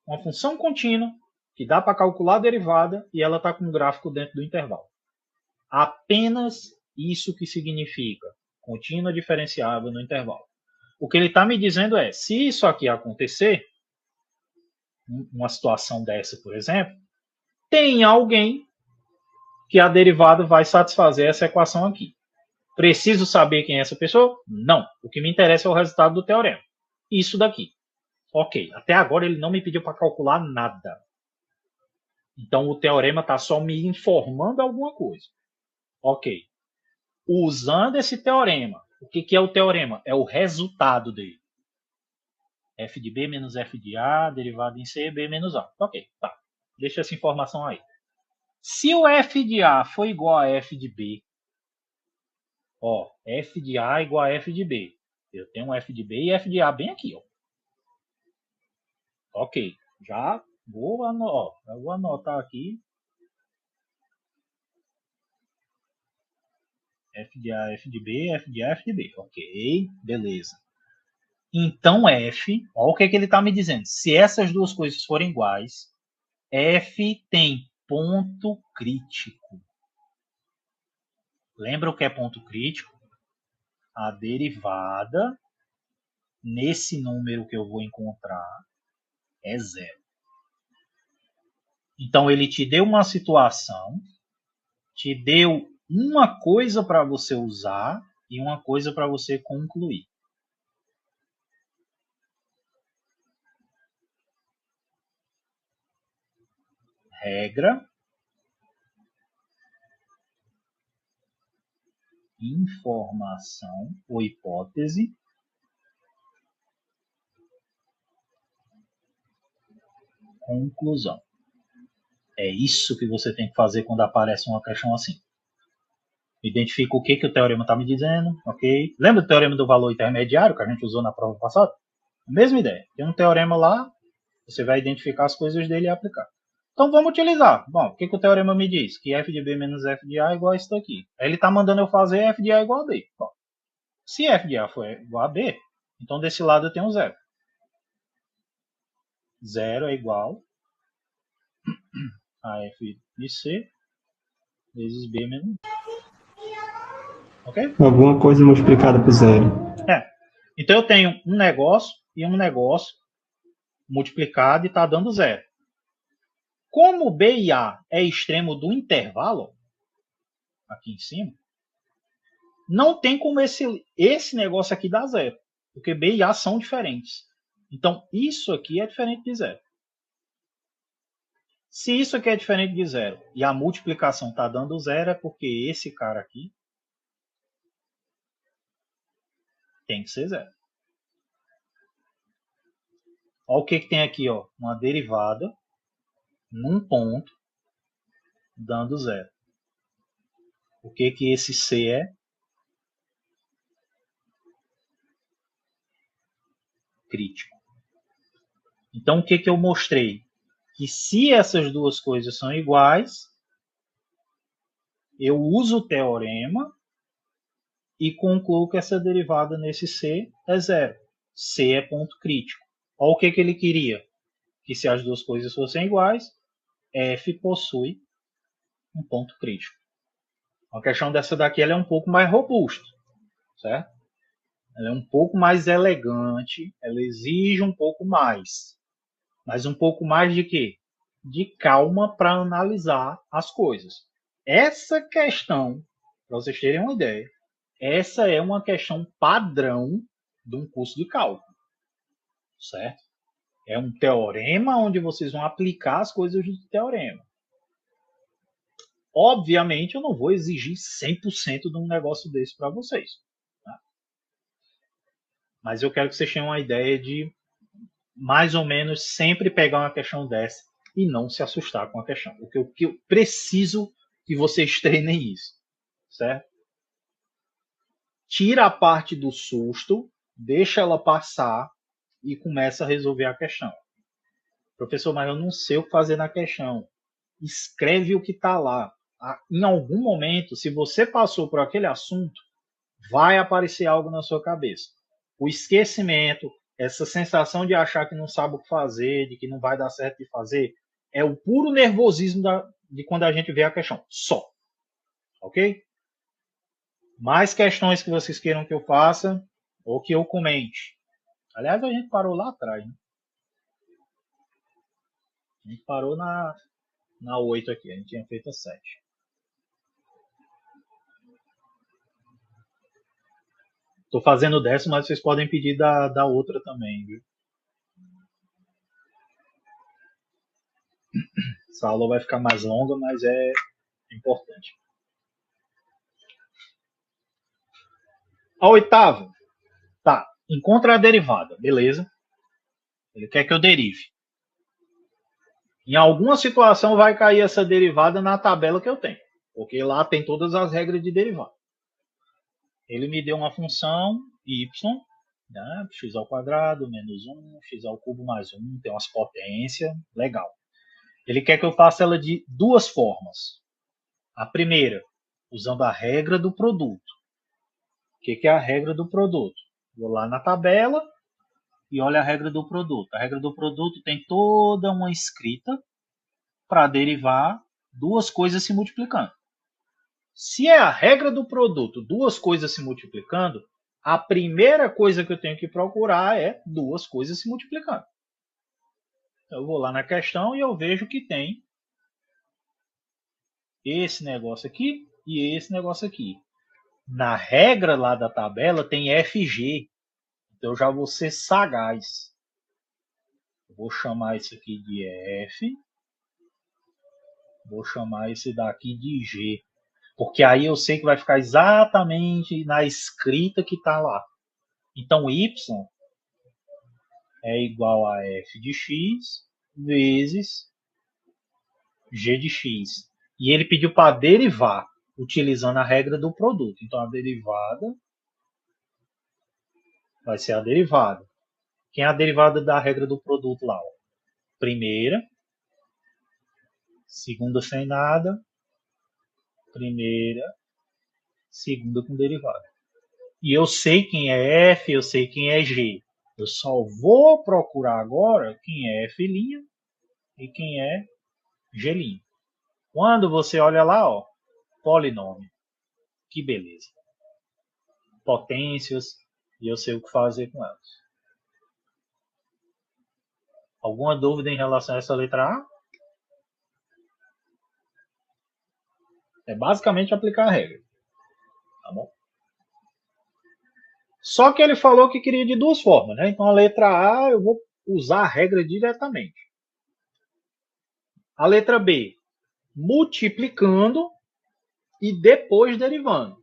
Uma função contínua que dá para calcular a derivada e ela está com um gráfico dentro do intervalo. Apenas isso que significa contínua diferenciável no intervalo. O que ele está me dizendo é, se isso aqui acontecer, uma situação dessa, por exemplo, tem alguém que a derivada vai satisfazer essa equação aqui. Preciso saber quem é essa pessoa? Não. O que me interessa é o resultado do teorema. Isso daqui. Ok. Até agora ele não me pediu para calcular nada. Então o teorema está só me informando alguma coisa. Ok. Usando esse teorema, o que é o teorema? É o resultado dele. F de B menos F de A, derivada em C, B menos A. Ok, tá. Deixa essa informação aí. Se o F de A for igual a F de B, ó, F de A igual a F de B. Eu tenho um F de B e F de A bem aqui, ó. Ok, já vou anotar aqui. F de A, F de B, F de A, F de B. Ok, beleza. Então F, olha o que ele está me dizendo. Se essas duas coisas forem iguais, F tem ponto crítico. Lembra o que é ponto crítico? A derivada nesse número que eu vou encontrar é zero. Então ele te deu uma situação, te deu uma coisa para você usar e uma coisa para você concluir. Regra, informação ou hipótese, conclusão. É isso que você tem que fazer quando aparece uma questão assim. Identifico o que o teorema está me dizendo, ok? Lembra do teorema do valor intermediário que a gente usou na prova passada? Mesma ideia. Tem um teorema lá, você vai identificar as coisas dele e aplicar. Então vamos utilizar. Bom, o que o teorema me diz? Que f de b menos f de a é igual a isso daqui. Aí ele está mandando eu fazer f de a igual a b. Bom, se f de a for igual a b, então desse lado eu tenho zero. Zero é igual a f de c vezes b menos b. Ok? Alguma coisa multiplicada por zero. Então eu tenho um negócio e um negócio multiplicado e está dando zero. Como B e A é extremo do intervalo, aqui em cima, não tem como esse negócio aqui dar zero, porque B e A são diferentes. Então, isso aqui é diferente de zero. Se isso aqui é diferente de zero e a multiplicação está dando zero, é porque esse cara aqui tem que ser zero. Olha o que tem aqui, ó, uma derivada num ponto dando zero. O que esse C é? Crítico. Então, o que eu mostrei? Que se essas duas coisas são iguais, eu uso o teorema e concluo que essa derivada nesse C é zero. C é ponto crítico. Olha o que ele queria. Que se as duas coisas fossem iguais, F possui um ponto crítico. A questão dessa daqui ela é um pouco mais robusta, certo? Ela é um pouco mais elegante, ela exige um pouco mais. Mas um pouco mais de quê? De calma para analisar as coisas. Essa questão, para vocês terem uma ideia, essa é uma questão padrão de um curso de cálculo, certo? É um teorema onde vocês vão aplicar as coisas do teorema. Obviamente, eu não vou exigir 100% de um negócio desse para vocês. Tá? Mas eu quero que vocês tenham uma ideia de, mais ou menos, sempre pegar uma questão dessa e não se assustar com a questão. O que eu preciso que vocês treinem isso, certo? Tira a parte do susto, deixa ela passar e começa a resolver a questão. Professor, mas eu não sei o que fazer na questão. Escreve o que está lá. Em algum momento, se você passou por aquele assunto, vai aparecer algo na sua cabeça. O esquecimento, essa sensação de achar que não sabe o que fazer, de que não vai dar certo de fazer, é o puro nervosismo de quando a gente vê a questão. Só. Ok? Mais questões que vocês queiram que eu faça ou que eu comente. Aliás, a gente parou lá atrás. Né? A gente parou na 8 aqui. A gente tinha feito a 7. Estou fazendo o 10º, mas vocês podem pedir da outra também. Viu? Essa aula vai ficar mais longa, mas é importante. A 8ª. Tá. Encontra a derivada. Beleza. Ele quer que eu derive. Em alguma situação vai cair essa derivada na tabela que eu tenho. Porque lá tem todas as regras de derivada. Ele me deu uma função y, né, x ao quadrado menos 1, x ao cubo mais 1, tem umas potências, legal. Ele quer que eu faça ela de duas formas. A primeira, usando a regra do produto. O que é a regra do produto? Vou lá na tabela e olho a regra do produto. A regra do produto tem toda uma escrita para derivar duas coisas se multiplicando. Se é a regra do produto, duas coisas se multiplicando, a primeira coisa que eu tenho que procurar é duas coisas se multiplicando. Então, eu vou lá na questão e eu vejo que tem esse negócio aqui e esse negócio aqui. Na regra lá da tabela tem FG. Então, eu já vou ser sagaz. Eu vou chamar isso aqui de F. Vou chamar esse daqui de G. Porque aí eu sei que vai ficar exatamente na escrita que está lá. Então, y é igual a f de x vezes g de x. E ele pediu para derivar. utilizando a regra do produto. Então, a derivada vai ser a derivada. Quem é a derivada da regra do produto lá? Ó? Primeira, segunda sem nada, primeira, segunda com derivada. E eu sei quem é F, eu sei quem é G. Eu só vou procurar agora quem é F' e quem é G'. Quando você olha lá, ó, polinômio. Que beleza. Potências, e eu sei o que fazer com elas. Alguma dúvida em relação a essa letra A? É basicamente aplicar a regra. Tá bom? Só que ele falou que queria de duas formas, né? Então a letra A eu vou usar a regra diretamente. A letra B, multiplicando e depois derivando.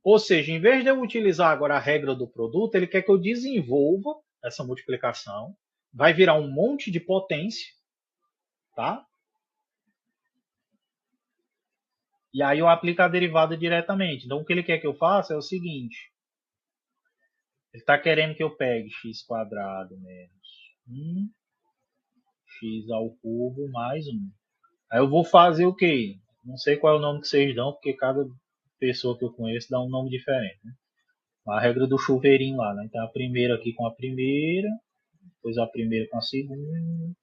Ou seja, em vez de eu utilizar agora a regra do produto, ele quer que eu desenvolva essa multiplicação. Vai virar um monte de potência, tá? E aí eu aplico a derivada diretamente. Então o que ele quer que eu faça é o seguinte. Ele está querendo que eu pegue x² menos 1, x ao cubo mais 1. Aí eu vou fazer o quê? Não sei qual é o nome que vocês dão, porque cada pessoa que eu conheço dá um nome diferente. Né? A regra do chuveirinho lá. Né? Então a primeira aqui com a primeira, depois a primeira com a segunda,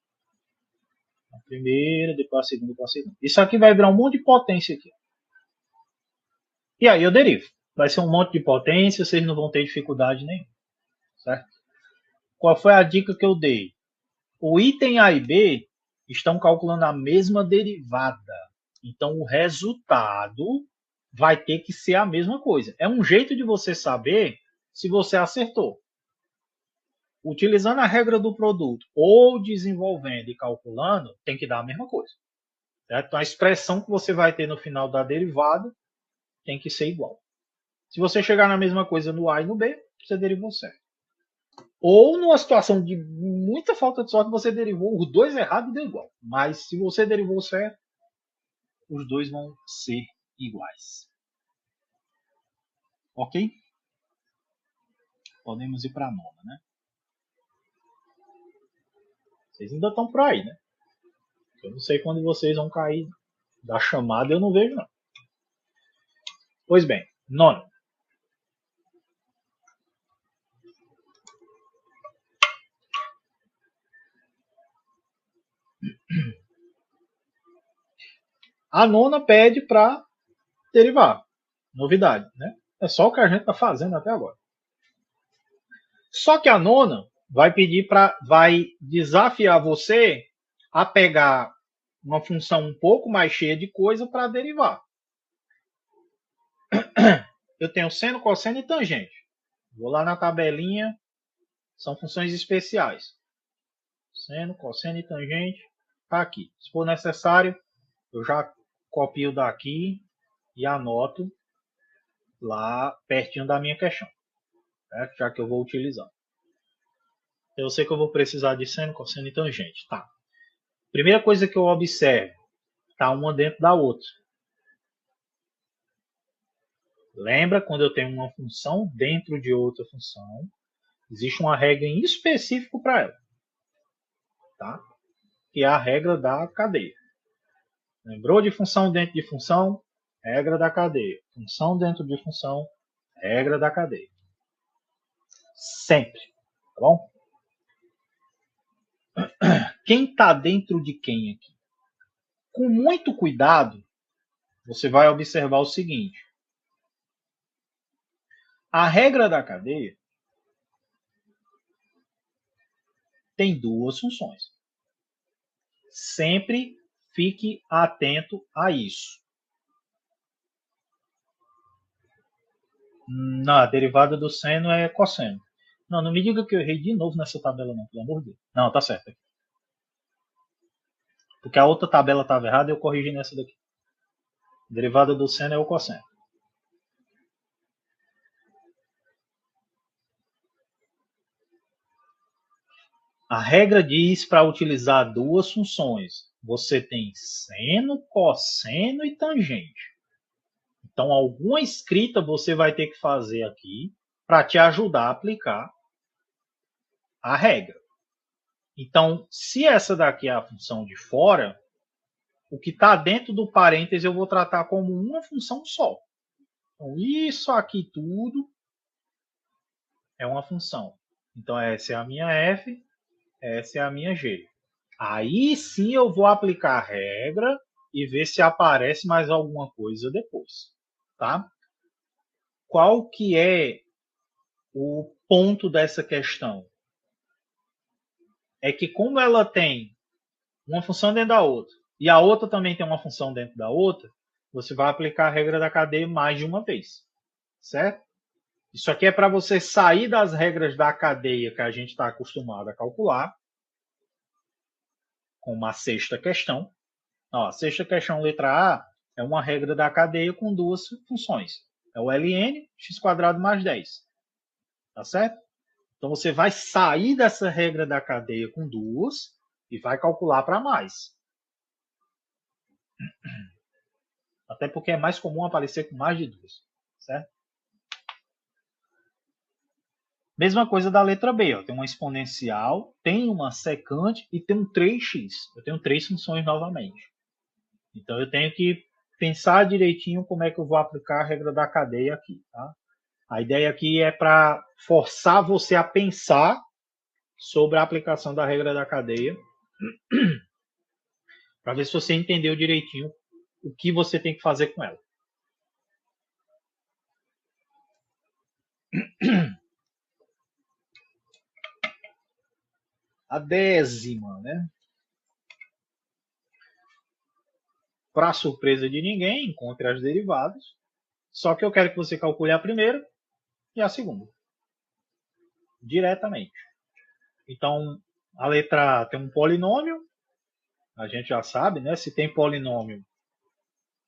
a primeira, depois a segunda com a segunda. Isso aqui vai virar um monte de potência aqui. E aí eu derivo. Vai ser um monte de potência, vocês não vão ter dificuldade nenhuma. Certo? Qual foi a dica que eu dei? O item A e B estão calculando a mesma derivada. Então, o resultado vai ter que ser a mesma coisa. É um jeito de você saber se você acertou. Utilizando a regra do produto ou desenvolvendo e calculando, tem que dar a mesma coisa. Certo? Então, a expressão que você vai ter no final da derivada tem que ser igual. Se você chegar na mesma coisa no A e no B, você derivou certo. Ou numa situação de muita falta de sorte, você derivou os dois errados e deu igual. Mas se você derivou certo, os dois vão ser iguais. Ok? Podemos ir para a nona, né? Vocês ainda estão por aí, né? Eu não sei quando vocês vão cair da chamada, eu não vejo não. Pois bem, nona. A nona pede para derivar. Novidade, né? É só o que a gente está fazendo até agora. Só que a nona vai desafiar você a pegar uma função um pouco mais cheia de coisa para derivar. Eu tenho seno, cosseno e tangente. Vou lá na tabelinha, são funções especiais. Seno, cosseno e tangente, está aqui. Se for necessário, eu já copio daqui e anoto lá pertinho da minha questão, certo? Já que eu vou utilizar. Eu sei que eu vou precisar de seno, cosseno e tangente. Tá. Primeira coisa que eu observo, está uma dentro da outra. Lembra quando eu tenho uma função dentro de outra função, existe uma regra em específico para ela, tá? Que é a regra da cadeia. Lembrou de função dentro de função? Regra da cadeia. Função dentro de função, regra da cadeia. Sempre, tá bom? Quem está dentro de quem aqui? Com muito cuidado, você vai observar o seguinte. A regra da cadeia tem duas funções. Sempre fique atento a isso. Não, a derivada do seno é cosseno. Não, não me diga que eu errei de novo nessa tabela não, pelo amor de Deus. Não, tá certo. Porque a outra tabela estava errada e eu corrigi nessa daqui. A derivada do seno é o cosseno. A regra diz para utilizar duas funções. Você tem seno, cosseno e tangente. Então, alguma escrita você vai ter que fazer aqui para te ajudar a aplicar a regra. Então, se essa daqui é a função de fora, o que está dentro do parêntese eu vou tratar como uma função só. Então, isso aqui tudo é uma função. Então, essa é a minha f, essa é a minha g. Aí sim eu vou aplicar a regra e ver se aparece mais alguma coisa depois. Tá? Qual que é o ponto dessa questão? É que como ela tem uma função dentro da outra, e a outra também tem uma função dentro da outra, você vai aplicar a regra da cadeia mais de uma vez. Certo? Isso aqui é para você sair das regras da cadeia que a gente está acostumado a calcular, como a sexta questão. Ó, a sexta questão, letra A, é uma regra da cadeia com duas funções. É o ln, x² mais 10. Tá certo? Então, você vai sair dessa regra da cadeia com duas e vai calcular para mais. Até porque é mais comum aparecer com mais de duas. Certo? Mesma coisa da letra B. Ó. Tem uma exponencial, tem uma secante e tem um 3x. Eu tenho 3 funções novamente. Então, eu tenho que pensar direitinho como é que eu vou aplicar a regra da cadeia aqui. Tá? A ideia aqui é para forçar você a pensar sobre a aplicação da regra da cadeia, para ver se você entendeu direitinho o que você tem que fazer com ela. A 10ª, né? Para surpresa de ninguém, encontre as derivadas. Só que eu quero que você calcule a primeira e a segunda. Diretamente. Então, a letra A tem um polinômio. A gente já sabe, né? Se tem polinômio,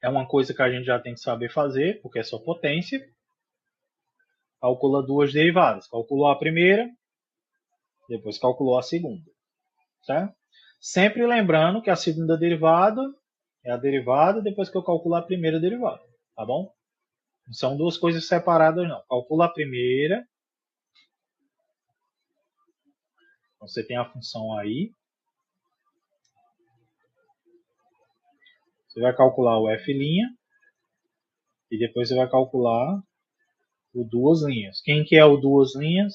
é uma coisa que a gente já tem que saber fazer, porque é só potência. Calcula duas derivadas. Calculou a primeira, depois calculou a segunda. Certo? Sempre lembrando que a segunda derivada é a derivada depois que eu calculo a primeira derivada. Tá bom? Não são duas coisas separadas, não. Calcula a primeira. Então, você tem a função aí. Você vai calcular o f'. E depois você vai calcular o duas linhas. Quem que é o duas linhas?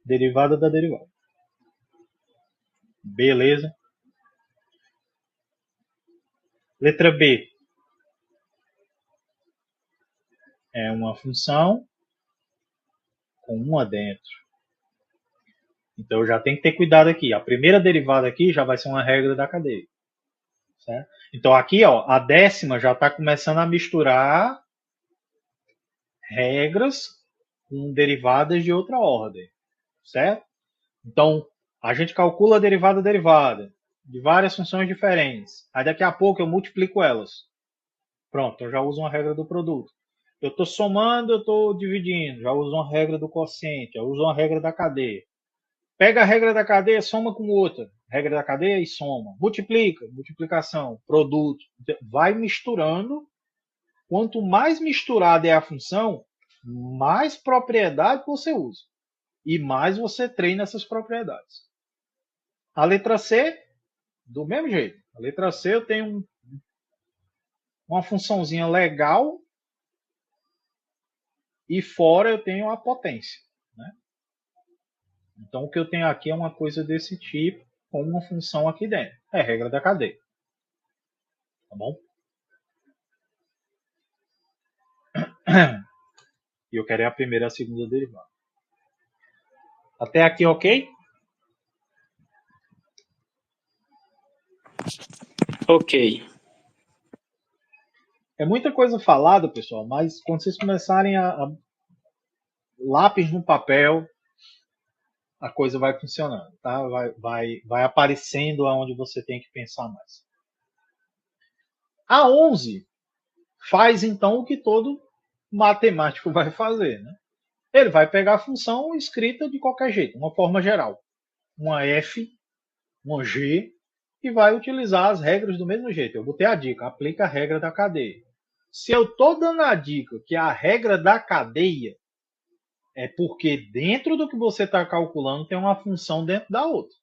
Derivada da derivada. Beleza? Letra B. É uma função com uma dentro. Então, eu já tenho que ter cuidado aqui. A primeira derivada aqui já vai ser uma regra da cadeia. Certo? Então, aqui, ó, a 10ª já está começando a misturar regras com derivadas de outra ordem. Certo? Então, a gente calcula a derivada de várias funções diferentes. Aí, daqui a pouco, eu multiplico elas. Pronto, eu já uso uma regra do produto. Eu estou somando, eu estou dividindo. Já uso uma regra do quociente, já uso uma regra da cadeia. Pega a regra da cadeia, soma com outra. Regra da cadeia e soma. Multiplica, multiplicação, produto. Vai misturando. Quanto mais misturada é a função, mais propriedade você usa. E mais você treina essas propriedades. A letra C, do mesmo jeito. A letra C eu tenho uma funçãozinha legal e fora eu tenho a potência. Né? Então, o que eu tenho aqui é uma coisa desse tipo, com uma função aqui dentro. É a regra da cadeia. Tá bom? E eu quero a primeira e a segunda derivada. Até aqui, ok? Ok. É muita coisa falada, pessoal, mas quando vocês começarem a lápis no papel, a coisa vai funcionando, tá? Vai aparecendo aonde você tem que pensar mais. A 11 faz, então, o que todo matemático vai fazer, né? Ele vai pegar a função escrita de qualquer jeito, uma forma geral. Uma f, uma g, e vai utilizar as regras do mesmo jeito. Eu botei a dica, aplica a regra da cadeia. Se eu estou dando a dica que a regra da cadeia é porque dentro do que você está calculando tem uma função dentro da outra.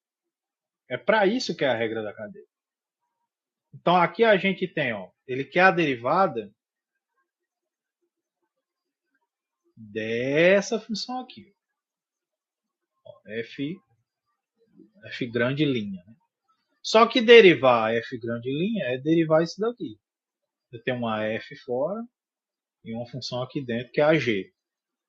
É para isso que é a regra da cadeia. Então aqui a gente tem, ó, ele quer a derivada dessa função aqui. Ó, f grande linha. Né? Só que derivar f grande linha é derivar isso daqui. Eu tenho uma f fora e uma função aqui dentro que é a g.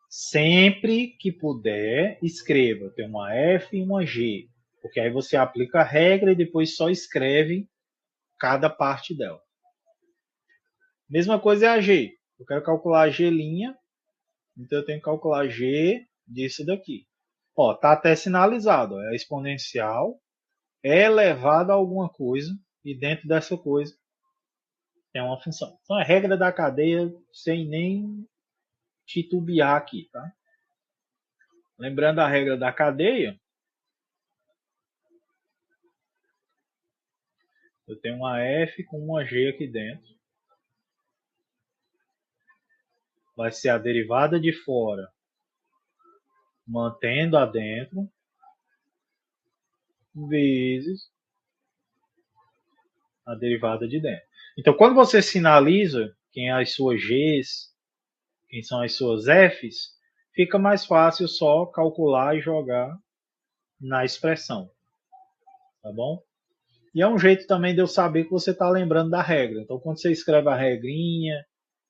Sempre que puder, escreva. Tem uma f e uma g. Porque aí você aplica a regra e depois só escreve cada parte dela. Mesma coisa é a g. Eu quero calcular a g', então eu tenho que calcular g disso daqui. Ó, tá até sinalizado. Ó, é a exponencial é elevada a alguma coisa e dentro dessa coisa tem uma função. Então é a regra da cadeia sem nem titubear aqui, tá? Lembrando a regra da cadeia, eu tenho uma f com uma g aqui dentro. Vai ser a derivada de fora mantendo a dentro vezes a derivada de dentro. Então, quando você sinaliza quem é as suas g's, quem são as suas f's, fica mais fácil só calcular e jogar na expressão. Tá bom? E é um jeito também de eu saber que você está lembrando da regra. Então, quando você escreve a regrinha,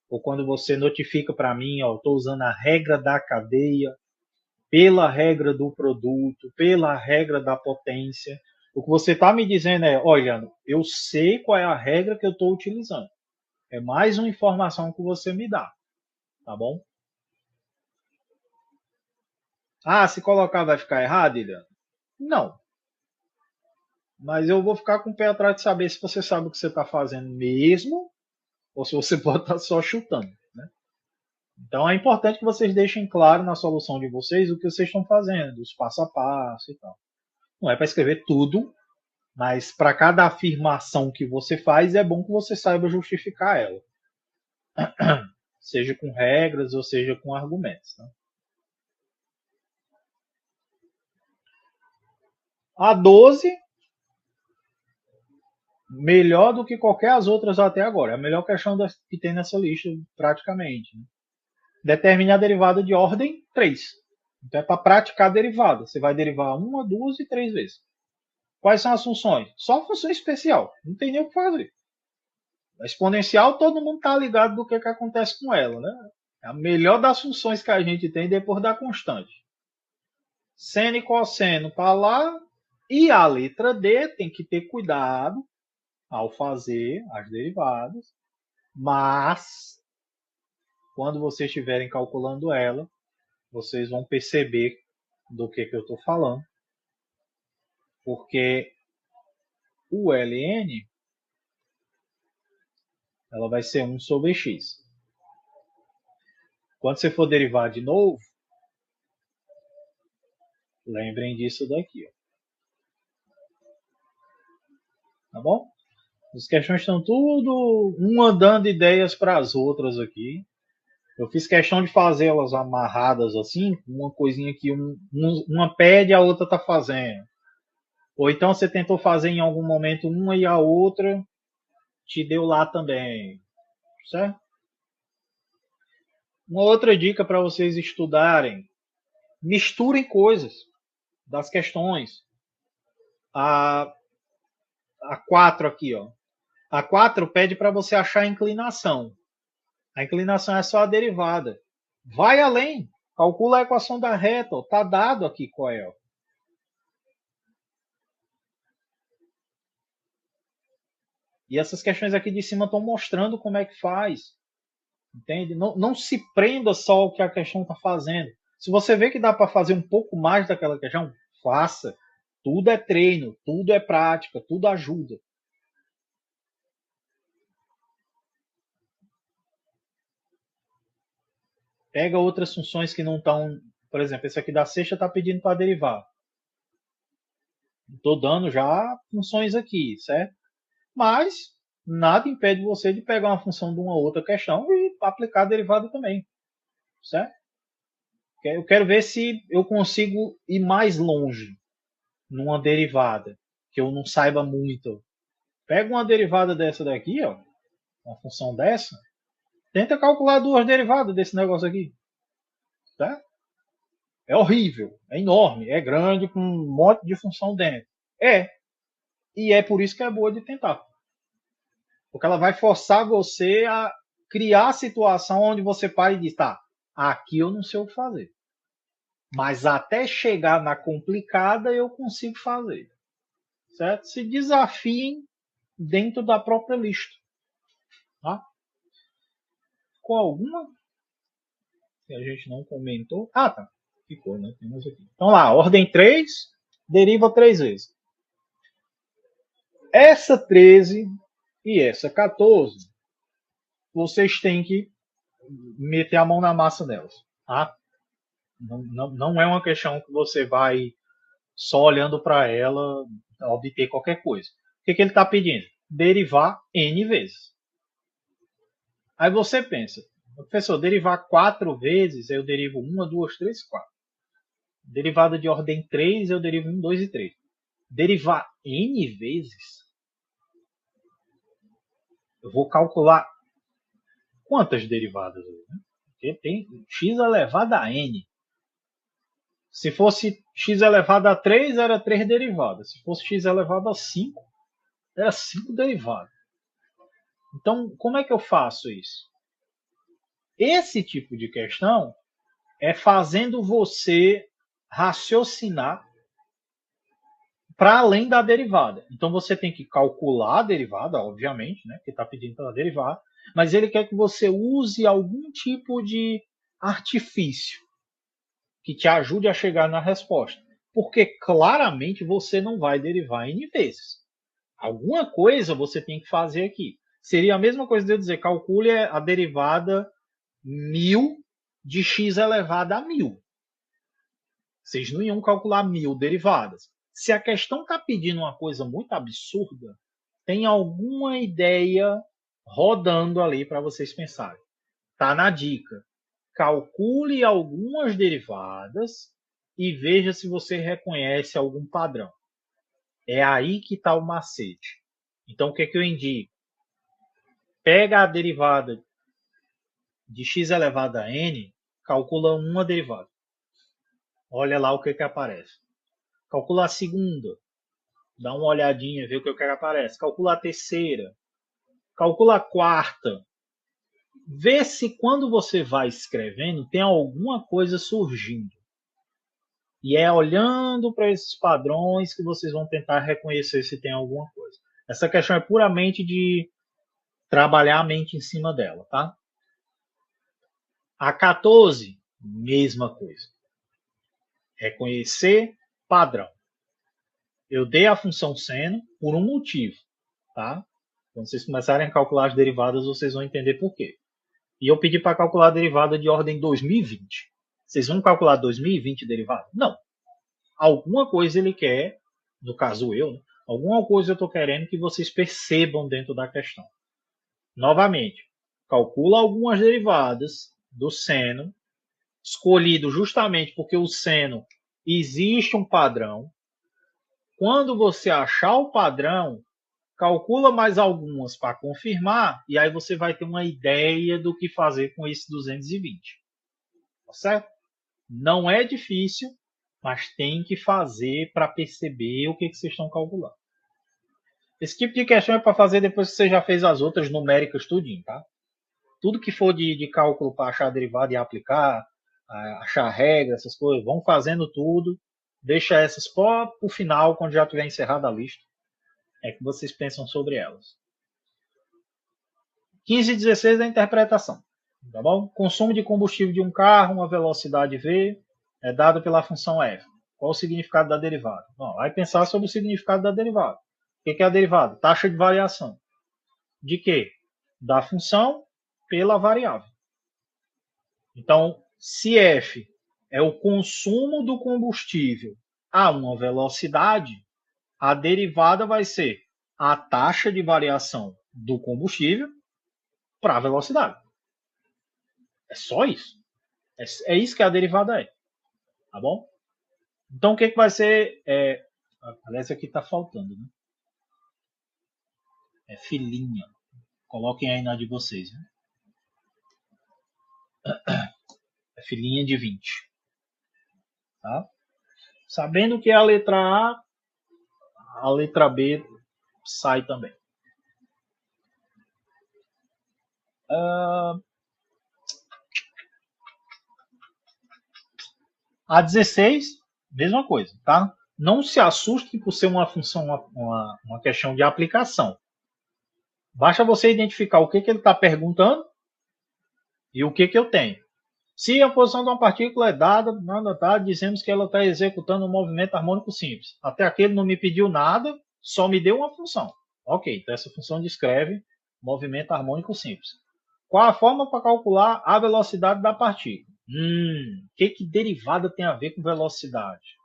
ou quando você notifica para mim, estou usando a regra da cadeia, pela regra do produto, pela regra da potência, o que você está me dizendo é, olha, eu sei qual é a regra que eu estou utilizando. É mais uma informação que você me dá. Tá bom? Ah, se colocar vai ficar errado, Iliano? Não. Mas eu vou ficar com o pé atrás de saber se você sabe o que você está fazendo mesmo, ou se você pode estar só chutando. Né? Então é importante que vocês deixem claro na solução de vocês o que vocês estão fazendo, os passo a passo e tal. Não é para escrever tudo, mas para cada afirmação que você faz, é bom que você saiba justificar ela. Seja com regras ou seja com argumentos. Tá? A 12, melhor do que qualquer as outras até agora. É a melhor questão que tem nessa lista, praticamente. Né? Determine a derivada de ordem 3. Então é para praticar a derivada. Você vai derivar 1, 2 e 3 vezes. Quais são as funções? Só função especial. Não tem nem o que fazer. A exponencial, todo mundo está ligado do que acontece com ela. Né? É a melhor das funções que a gente tem depois da constante. Seno e cosseno está lá. E a letra D tem que ter cuidado ao fazer as derivadas. Mas, quando vocês estiverem calculando ela, vocês vão perceber do que eu estou falando. Porque o ln ela vai ser 1 sobre x. Quando você for derivar de novo, lembrem disso daqui. Ó. Tá bom? As questões estão tudo uma dando ideias para as outras aqui. Eu fiz questão de fazê-las amarradas assim, uma coisinha que uma pede, a outra está fazendo. Ou então você tentou fazer em algum momento uma e a outra te deu lá também. Certo? Uma outra dica para vocês estudarem. Misturem coisas das questões. A 4 aqui, ó. A 4 pede para você achar a inclinação. A inclinação é só a derivada. Vai além. Calcula a equação da reta. Está dado aqui qual é. Ó. E essas questões aqui de cima estão mostrando como é que faz. Entende? Não se prenda só ao que a questão está fazendo. Se você vê que dá para fazer um pouco mais daquela questão, faça. Tudo é treino, tudo é prática, tudo ajuda. Pega outras funções que não estão... Por exemplo, esse aqui da sexta está pedindo para derivar. Estou dando já funções aqui, certo? Mas nada impede você de pegar uma função de uma outra questão e aplicar a derivada também. Certo? Eu quero ver se eu consigo ir mais longe numa derivada, que eu não saiba muito. Pega uma derivada dessa daqui, ó, uma função dessa, tenta calcular 2 derivadas desse negócio aqui. Tá? É horrível, é enorme, é grande, com um monte de função dentro. E é por isso que é boa de tentar. Porque ela vai forçar você a criar a situação onde você para e diz, tá, aqui eu não sei o que fazer. Mas até chegar na complicada eu consigo fazer. Certo? Se desafiem dentro da própria lista. Tá? Com alguma que a gente não comentou? Ah, tá. Ficou, né? Temos aqui. Então lá, ordem 3, deriva 3 vezes. Essa 13 e essa 14, vocês têm que meter a mão na massa delas. Tá? Não é uma questão que você vai só olhando para ela obter qualquer coisa. O que ele está pedindo? Derivar n vezes. Aí você pensa, professor, derivar 4 vezes, eu derivo 1, 2, 3, 4. Derivada de ordem 3, eu derivo 1, 2 e 3. Derivar n vezes, eu vou calcular quantas derivadas? Né? Porque tem x elevado a n. Se fosse x elevado a 3, era 3 derivadas. Se fosse x elevado a 5, era 5 derivadas. Então, como é que eu faço isso? Esse tipo de questão é fazendo você raciocinar para além da derivada. Então, você tem que calcular a derivada, obviamente, né, que está pedindo para derivar, mas ele quer que você use algum tipo de artifício que te ajude a chegar na resposta. Porque claramente você não vai derivar n vezes. Alguma coisa você tem que fazer aqui. Seria a mesma coisa de eu dizer, calcule a derivada 1000 de x elevado a 1000. Vocês não iam calcular 1000 derivadas. Se a questão está pedindo uma coisa muito absurda, tem alguma ideia rodando ali para vocês pensarem. Está na dica. Calcule algumas derivadas e veja se você reconhece algum padrão. É aí que está o macete. Então, o que eu indico? Pega a derivada de x elevado a n, calcula uma derivada. Olha lá o que aparece. Calcula a segunda. Dá uma olhadinha, vê o que aparece. Calcula a terceira. Calcula a quarta. Vê se quando você vai escrevendo tem alguma coisa surgindo. E é olhando para esses padrões que vocês vão tentar reconhecer se tem alguma coisa. Essa questão é puramente de trabalhar a mente em cima dela, tá? A 14, mesma coisa. Reconhecer padrão. Eu dei a função seno por um motivo, tá? Quando vocês começarem a calcular as derivadas, vocês vão entender por quê. E eu pedi para calcular a derivada de ordem 2020. Vocês vão calcular 2020 derivada? Não. Alguma coisa ele quer, no caso eu, né? Alguma coisa eu estou querendo que vocês percebam dentro da questão. Novamente, calcula algumas derivadas do seno, escolhido justamente porque o seno existe um padrão. Quando você achar o padrão, calcula mais algumas para confirmar, e aí você vai ter uma ideia do que fazer com esse 220. Tá certo? Não é difícil, mas tem que fazer para perceber o que vocês estão calculando. Esse tipo de questão é para fazer depois que você já fez as outras numéricas tudinho, tá? Tudo que for de cálculo para achar a derivada e aplicar, achar regra, essas coisas, vão fazendo tudo. Deixa essas para o final, quando já tiver encerrada a lista. É que vocês pensam sobre elas. 15 e 16 é a interpretação. Tá bom? Consumo de combustível de um carro, uma velocidade v, é dado pela função f. Qual o significado da derivada? Bom, vai pensar sobre o significado da derivada. O que é a derivada? Taxa de variação. De quê? Da função pela variável. Então, se f é o consumo do combustível a uma velocidade, a derivada vai ser a taxa de variação do combustível para a velocidade. É só isso. É isso que a derivada é. Tá bom? Então, o que vai ser... aliás, aqui está faltando, né? É filinha. Coloquem aí na de vocês. Né? É filinha de 20. Tá? Sabendo que a letra a letra B sai também. A 16, mesma coisa, tá? Não se assuste por ser uma função, uma questão de aplicação. Basta você identificar o que ele está perguntando e o que eu tenho. Se a posição de uma partícula é dada, tá, dizemos que ela está executando um movimento harmônico simples. Até aqui ele não me pediu nada, só me deu uma função. Ok, então essa função descreve movimento harmônico simples. Qual a forma para calcular a velocidade da partícula? Que derivada tem a ver com velocidade?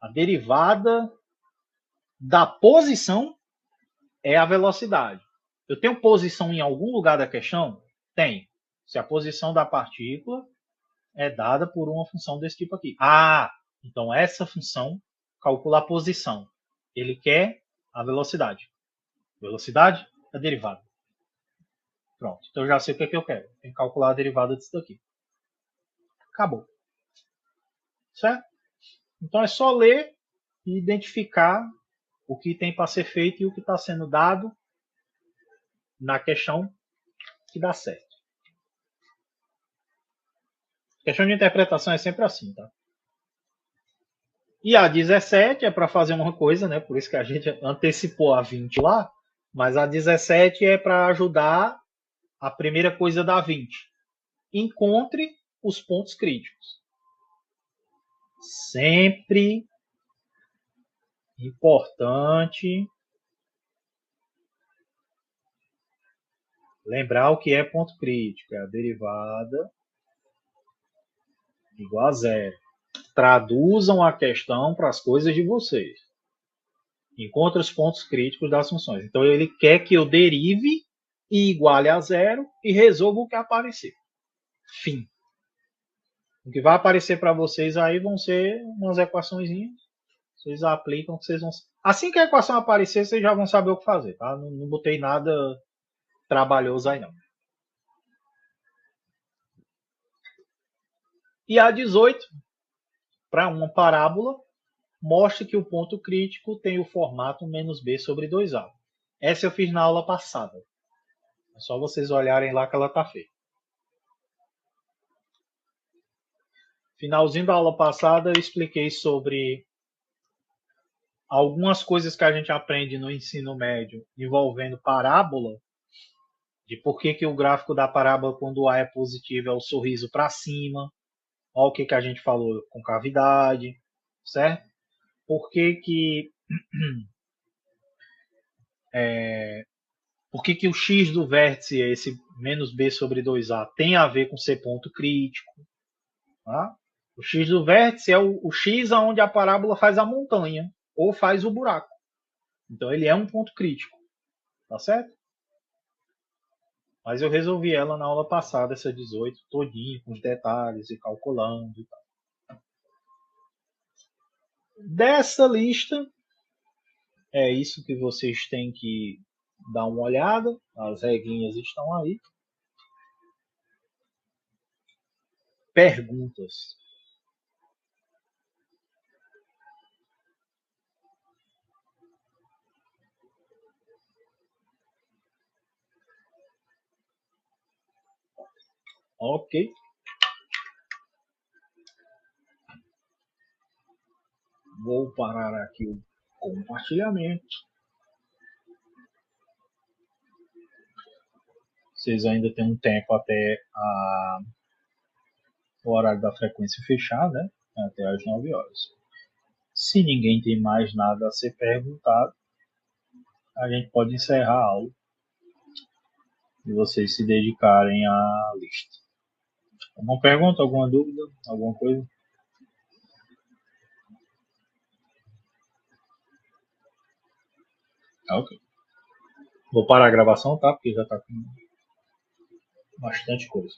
A derivada da posição é a velocidade. Eu tenho posição em algum lugar da questão? Tem. Se a posição da partícula é dada por uma função desse tipo aqui. Então essa função calcula a posição. Ele quer a velocidade. Velocidade é derivada. Pronto. Então eu já sei o que é que eu quero. Tem que calcular a derivada disso daqui. Acabou. Certo? Então é só ler e identificar o que tem para ser feito e o que está sendo dado na questão que dá certo. Questão de interpretação é sempre assim, tá? E a 17 é para fazer uma coisa, né? Por isso que a gente antecipou a 20 lá. Mas a 17 é para ajudar a primeira coisa da 20. Encontre os pontos críticos. Sempre importante lembrar o que é ponto crítico. É a derivada igual a zero. Traduzam a questão para as coisas de vocês. Encontre os pontos críticos das funções. Então, ele quer que eu derive e iguale a zero e resolva o que aparecer. Fim. O que vai aparecer para vocês aí vão ser umas equaçõezinhas. Vocês aplicam, que vocês vão... Assim que a equação aparecer, vocês já vão saber o que fazer, tá? Não botei nada trabalhoso aí, não. E a 18, para uma parábola, mostra que o ponto crítico tem o formato menos b sobre 2a. Essa eu fiz na aula passada. É só vocês olharem lá que ela está feita. Finalzinho da aula passada, eu expliquei sobre algumas coisas que a gente aprende no ensino médio envolvendo parábola, de por que o gráfico da parábola, quando o A é positivo, é o sorriso para cima. Olha o que a gente falou com cavidade, certo? Por que o x do vértice, esse menos b sobre 2a, tem a ver com ser ponto crítico? Tá? O x do vértice é o x onde a parábola faz a montanha ou faz o buraco. Então ele é um ponto crítico. Tá certo? Mas eu resolvi ela na aula passada, essa 18, todinha, com os detalhes e calculando e tal. Dessa lista, é isso que vocês têm que dar uma olhada. As regrinhas estão aí. Perguntas. Ok. Vou parar aqui o compartilhamento. Vocês ainda têm um tempo até o horário da frequência fechar, né? Até às 9 horas. Se ninguém tem mais nada a ser perguntado, a gente pode encerrar a aula e vocês se dedicarem à lista. Alguma pergunta, alguma dúvida, alguma coisa? Ok. Vou parar a gravação, tá? Porque já tá com bastante coisa.